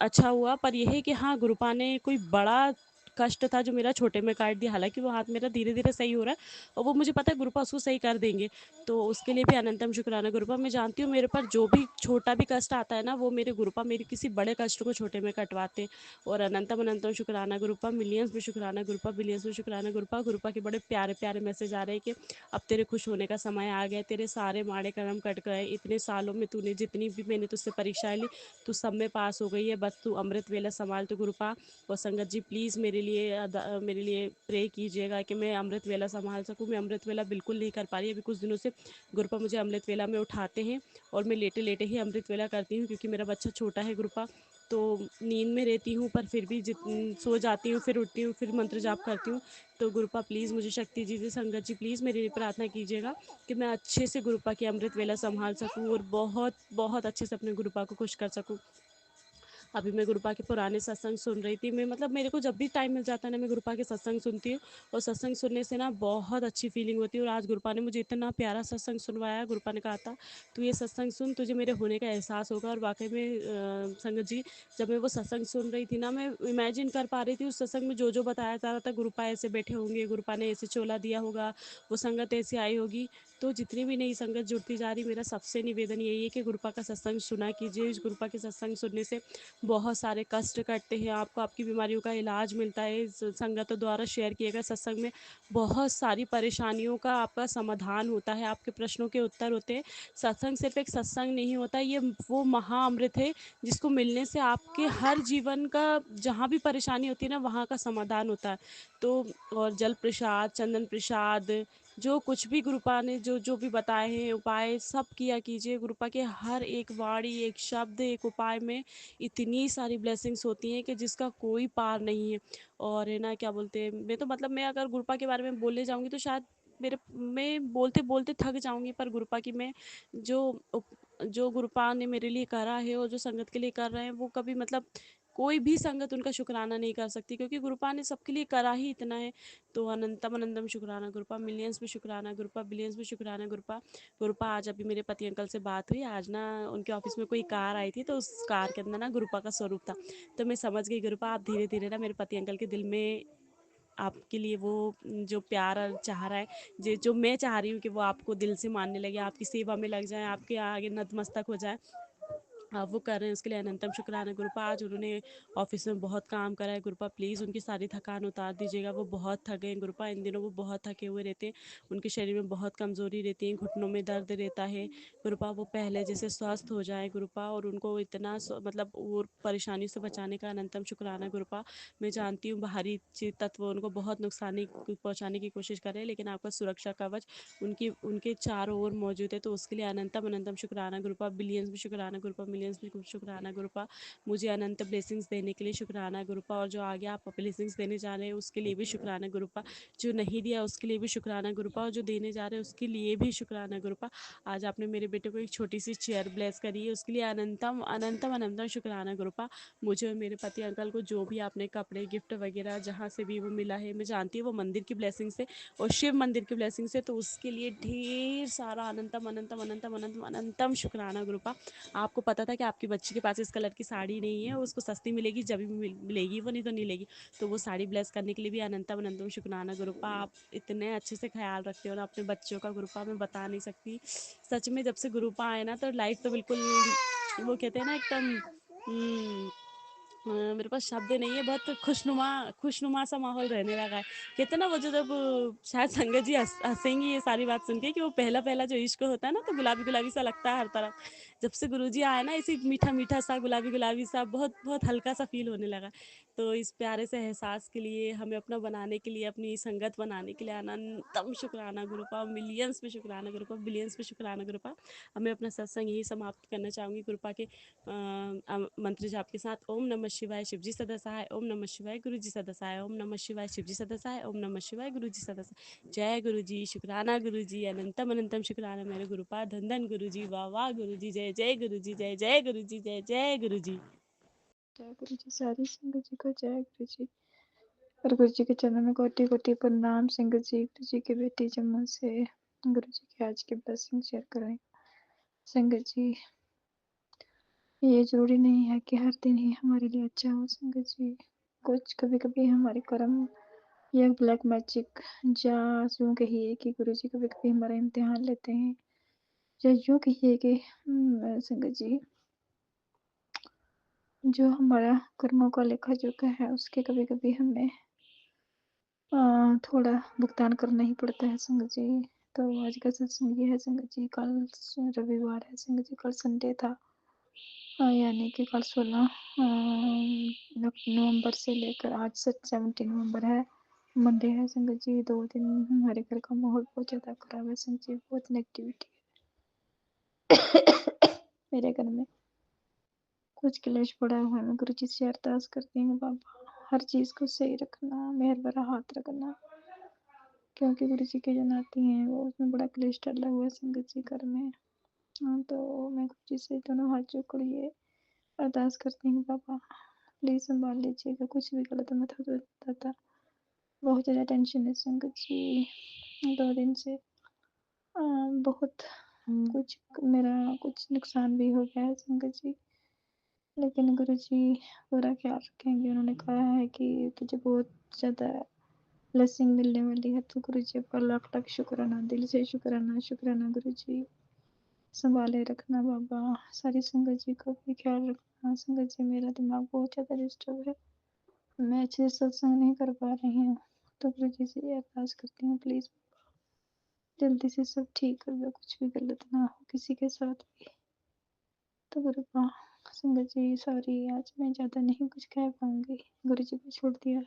अच्छा हुआ, पर यह है कि हाँ, गुरुपा ने कोई बड़ा कष्ट था जो मेरा छोटे में काट दिया। हालाँकि वो हाथ मेरा धीरे-धीरे सही हो रहा है, और वो मुझे पता है गुरुपा उसको सही कर देंगे। तो उसके लिए भी अनंतम शुक्राना गुरुपा। मैं जानती हूँ मेरे पर जो भी छोटा भी कष्ट आता है ना, वो मेरे गुरुपा मेरे किसी बड़े कष्ट को छोटे में कटवाते। और अनंतम अनंतम शुक्राना गुरुपा, मिलियंस में शुक्राना गुरुपा, बिलियंस में शुक्राना गुरुपा। गुरुपा के बड़े प्यारे-प्यारे मैसेज आ रहे हैं कि अब तेरे खुश होने का समय आ गया, तेरे सारे माड़े कर्म कट गए। इतने सालों में तूने जितनी भी मैंने तुझसे परीक्षाएँ ली, तू सब में पास हो गई है। बस तू अमृत वेला संभाल। तो गुरुपा और संगत जी, प्लीज़ मेरे लिए मेरे लिए प्रे कीजिएगा कि मैं अमृत वेला संभाल सकूं। मैं अमृत वेला बिल्कुल नहीं कर पा रही, अभी कुछ दिनों से गुरुपा मुझे अमृत वेला में उठाते हैं और मैं लेटे लेटे ही अमृत वेला करती हूँ, क्योंकि मेरा बच्चा छोटा है गुरुपा, तो नींद में रहती हूँ, पर फिर भी सो जाती हूँ, फिर उठती हूँ, फिर मंत्र जाप करती हूँ। तो गुरुपा प्लीज़ मुझे शक्ति दीजिए। संगत जी प्लीज़ मेरे लिए प्रार्थना कीजिएगा कि मैं अच्छे से गुरुपा की अमृत वेला संभाल सकूँ और बहुत बहुत अच्छे से अपने गुरुपा को खुश कर सकूँ। अभी मैं गुरुपा के पुराने सत्संग सुन रही थी। मैं मतलब मेरे को जब भी टाइम मिल जाता है ना, मैं गुरुपा के सत्संग सुनती हूँ, और सत्संग सुनने से ना बहुत अच्छी फीलिंग होती है। और आज गुरुपा ने मुझे इतना प्यारा सत्संग सुनवाया। गुरुपा ने कहा था, तू ये सत्संग सुन, तुझे मेरे होने का एहसास होगा। और वाकई में संगत जी, जब मैं वो सत्संग सुन रही थी ना, मैं इमेजिन कर पा रही थी उस सत्संग में जो जो बताया जा रहा था। गुरुपा ऐसे बैठे होंगे, गुरुपा ने ऐसे चोला दिया होगा, वो संगत ऐसी आई होगी। तो जितनी भी नई संगत जुड़ती जा रही, मेरा सबसे निवेदन यही है कि गुरुपा का सत्संग सुना कीजिए। इस गुरुपा के सत्संग सुनने से बहुत सारे कष्ट कटते हैं, आपको आपकी बीमारियों का इलाज मिलता है। इस संगतों द्वारा शेयर किए गए सत्संग में बहुत सारी परेशानियों का आपका समाधान होता है, आपके प्रश्नों के उत्तर होते हैं। सत्संग सिर्फ एक सत्संग नहीं होता, ये वो महाअमृत है जिसको मिलने से आपके हर जीवन का जहाँ भी परेशानी होती है ना, वहाँ का समाधान होता है। तो और जल प्रसाद, चंदन प्रसाद, जो कुछ भी गुरुपा ने जो जो भी बताए हैं उपाय, सब किया कीजिए। गुरुपा के हर एक वाणी, एक शब्द, एक उपाय में इतनी सारी ब्लेसिंग्स होती हैं कि जिसका कोई पार नहीं है। और है ना, क्या बोलते हैं, मैं तो मतलब मैं अगर गुरुपा के बारे में बोलने जाऊँगी तो शायद मैं बोलते बोलते थक जाऊँगी। पर गुरुपा की मैं जो जो गुरुपा ने मेरे लिए करा है और जो संगत के लिए कर रहे हैं, वो कभी मतलब कोई भी संगत उनका शुक्राना नहीं कर सकती, क्योंकि गुरुपा ने सबके लिए करा ही इतना है। तो अनंतम अनंतम शुक्राना गुरुपा, मिलियंस में शुक्राना गुरुपा, बिलियंस में शुक्राना गुरुपा। गुरुपा आज अभी मेरे पति अंकल से बात हुई, आज ना उनके ऑफिस में कोई कार आई थी, तो उस कार के अंदर ना गुरुपा का स्वरूप था। तो मैं समझ गई गुरुपा, आप धीरे धीरे ना मेरे पति अंकल के दिल में आपके लिए वो जो प्यार चाह रहा है, जो मैं चाह रही हूँ कि वो आपको दिल से मानने लगे, आपकी सेवा में लग जाए, आपके आगे नतमस्तक हो जाए, आप वो कर रहे हैं, उसके लिए अनंतम शुक्राना गुरुपा। आज उन्होंने ऑफिस में बहुत काम करा है गुरुपा, प्लीज़ उनकी सारी थकान उतार दीजिएगा। वो बहुत थके हैं गुरुपा, इन दिनों वो बहुत थके हुए रहते हैं, उनके शरीर में बहुत कमज़ोरी रहती है, घुटनों में दर्द रहता है गुरुपा। वो पहले जैसे स्वस्थ हो जाए गुरुपा, और उनको इतना मतलब और परेशानी से बचाने का अनंतम शुक्राना गुरुपा। मैं जानती हूँ बाहरी तत्व उनको बहुत नुकसान पहुँचाने की कोशिश कर रहे हैं, लेकिन आपका सुरक्षा कवच उनके चारों ओर मौजूद है। तो उसके लिए अनंतम अनंतम शुक्राना गुरुपा, बिलियंस में शुक्राना गुरुपा, मिलियंस में शुक्राना गुरुपा। मुझे अनंत ब्लेसिंग्स देने के लिए शुक्राना गुरुपा, और जो आगे आप ब्लेसिंग्स देने जा रहे हैं उसके लिए भी शुक्राना गुरुपा, जो नहीं दिया उसके लिए भी शुक्राना गुरुपा, और जो देने जा रहे हैं उसके लिए भी शुक्राना गुरुपा। आज आपने मेरे बेटे को एक छोटी सी चेयर ब्लेस करी है, उसके लिए अनंतम अनंतम अनंतम शुक्राना गुरुपा। मुझे और मेरे पति अंकल को जो भी आपने कपड़े गिफ्ट वगैरह जहाँ से भी वो मिला है, मैं जानती हूँ वो मंदिर की ब्लेसिंग से और शिव मंदिर की ब्लेसिंग से, तो उसके लिए ढेर सारा अनंतम अनंतम अनंतम अनंतम अनंतम शुक्राना गुरुपा। आपको पता था कि आपकी बच्ची के पास इस कलर की साड़ी नहीं है, उसको सस्ती मिलेगी जब भी मिलेगी, वो नहीं तो नहीं लेगी। तो वो साड़ी ब्लेस करने के लिए भी अनंतम अनंतम शुक्राना गुरुपा। आप इतने अच्छे से ख्याल रखते हो ना अपने बच्चों का गुरुपा, मैं बता नहीं सकती। सच में जब से गुरुपा आए ना, तो लाइफ तो बिल्कुल वो कहते हैं ना एकदम मेरे पास शब्द नहीं है, बहुत खुशनुमा सा माहौल रहने लगा है। कहते ना वो जो जब शायद संगत जी हंसेंगी ये सारी बात सुन के, कि वो पहला पहला जो इश्क होता है ना, तो गुलाबी गुलाबी सा लगता है हर तरफ। जब से गुरुजी आए ना, इसी मीठा मीठा सा गुलाबी गुलाबी सा बहुत बहुत हल्का सा फील होने लगा। तो इस प्यारे से एहसास के लिए, हमें अपना बनाने के लिए, अपनी संगत बनाने के लिए अनंतम शुक्राना गुरुपा, मिलियंस में शुक्राना गुरुपा, बिलियंस में शुक्राना गुरुपा। हमें अपना सत्संग यही समाप्त करना चाहूँगी गुरुपा के मंत्र जाप के साथ। ओम नमः शिवाय, शिवजी सदा सहाय। ओम नमः शिवाय, गुरुजी सदा सहाय। ओम नमः शिवाय, शिवजी सदा सहाय। ओम नमः शिवाय, गुरुजी सदा सहाय। जय गुरुजी, शुक्राना गुरुजी, अनंतम अनंतम शुक्राना मेरे गुरुपा। धन धन गुरुजी, वाह वाह गुरुजी, जय जय गुरुजी, जय जय गुरुजी, जय जय गुरुजी। जय गुरु जी, सारी संगत जी को जय गुरु जी। और गुरु जी के चरणों में कोटि कोटि प्रणाम। संगत जी, गुरु जी की बेटी जम्मू से गुरु जी की आज की ब्लेसिंग शेयर करें। संगत जी, ये जरूरी नहीं है कि हर दिन ही हमारे लिए अच्छा हो। संगत जी, कुछ कभी कभी हमारे कर्म या ब्लैक मैजिक, या यूँ कहिए कि गुरु जी कभी कभी हमारा इम्तिहान लेते हैं, या यूँ कहिए कि संगत जी, जो हमारा कर्मों का लेखा जोखा है उसके कभी कभी हमें थोड़ा भुगतान करना ही पड़ता है संगत जी। तो आज का सत्संग ये है संगत जी। कल रविवार है संगत जी, कल संडे था, यानी कि कल 16 नवंबर से लेकर आज से 17 नवंबर है, मंडे है संगत जी। 2 दिन हमारे घर का माहौल बहुत ज़्यादा खराब है संगत जी, बहुत नेगेटिविटी मेरे घर में कुछ क्लेश पड़ा हुआ है। मैं गुरु जी से अरदास करती हूँ बाबा हर चीज़ को सही रखना, मेहर भरा हाथ रखना, क्योंकि गुरु जी के जो नाती हैं वो उसमें बड़ा क्लेश डला हुआ है संगत जी घर में। तो मैं गुरु जी से दोनों हाथ जोड़ कर ये अरदास करती हूँ बाबा प्लीज़ संभाल लीजिएगा, कुछ भी गलत मत हो दाता। बहुत ज़्यादा टेंशन है संगत जी, 2 दिन से बहुत कुछ मेरा कुछ नुकसान भी हो गया है संगत जी, लेकिन गुरु जी पूरा ख्याल रखेंगे। उन्होंने कहा है कि तुझे बहुत ज़्यादा ब्लेसिंग मिलने वाली है, तो गुरु जी का लाख लाख शुक्राना, दिल से शुक्राना शुक्राना गुरु जी। संभाले रखना बाबा, सारी संगत जी का भी ख्याल रखना। संगत जी मेरा दिमाग बहुत ज़्यादा डिस्टर्ब है, मैं अच्छे से सत्संग नहीं कर पा रही हूँ, तो गुरु जी से अरदास करती हूँ प्लीज़ जल्दी से सब ठीक कर दो, कुछ भी गलत ना हो किसी के साथ भी। तो गुरु पा संगत जी सॉरी, आज मैं ज़्यादा नहीं कुछ कह पाऊँगी, गुरु जी पे छोड़ दिया।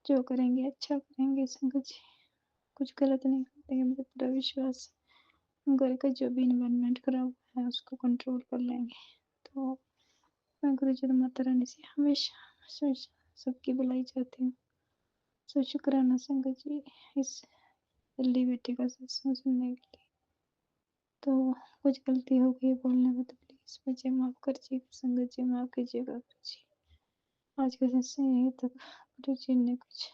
जो करेंगे अच्छा करेंगे संगत जी, कुछ गलत नहीं करेंगे, मुझे पूरा विश्वास है। घर का जो भी इन्वायरमेंट खराब है उसको कंट्रोल कर लेंगे। तो मैं गुरु जी माता रानी से हमेशा सबकी बुलाई चाहती हूँ। सो शुक्राना संगत जी इस दिल्ली बेटे का सत्संग सुनने के लिए। तो कुछ गलती हो गई बोलने में तो प्लीज़ मुझे माफ़ करिएगा संगत जी, माफ़ कीजिएगा गुरु जी। आज का सत्संग यहीं तक। गुरु जी ने कुछ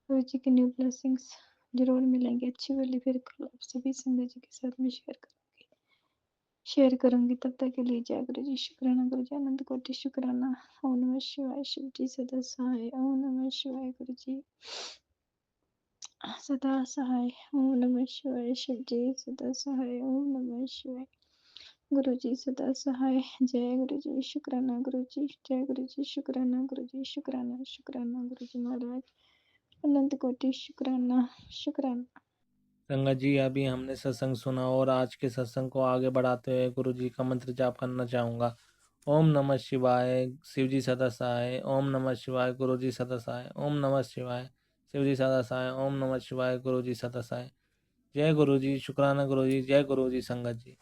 गुरु जी की न्यू ब्लेसिंग्स जरूर मिलेंगी अच्छी वाली, फिर कल आप सभी संगत जी के साथ में शेयर करूँगी। तब तक के लिए जय गुरु जी, शुक्राना गुरु जी, अनंत कोटि शुक्राना। ओम नमः शिवाय, शिव जी सदा सहाय। ओम नमः शिवाय गुरु जी सदा सहाय। ओम नमः शिवाय, शिव जी सदा सहाय। ओम नमः शिवाय गुरु जी सदा सहाय। जय गुरु जी, शुक्राना गुरु जी, जय गुरु जी, शुक्राना गुरु जी, शुक्राना शुक्राना गुरु जी महाराज, अनंत कोटि शुक्राना शुक्राना। संगत जी अभी हमने सत्संग सुना और आज के सत्संग को आगे बढ़ाते हुए गुरु जी का मंत्र जाप करना चाहूँगा। ओम नमः शिवाय, शिव जी सदा सहाय। ओम नमः शिवाय, गुरु जी सदा सहाय। ओम नमः शिवाय, शिव जी सदा सहाय। ओम नमः शिवाय, गुरु जी सदा सहाय। जय गुरु जी, शुक्राना गुरु जी, जय गुरु जी संगत जी।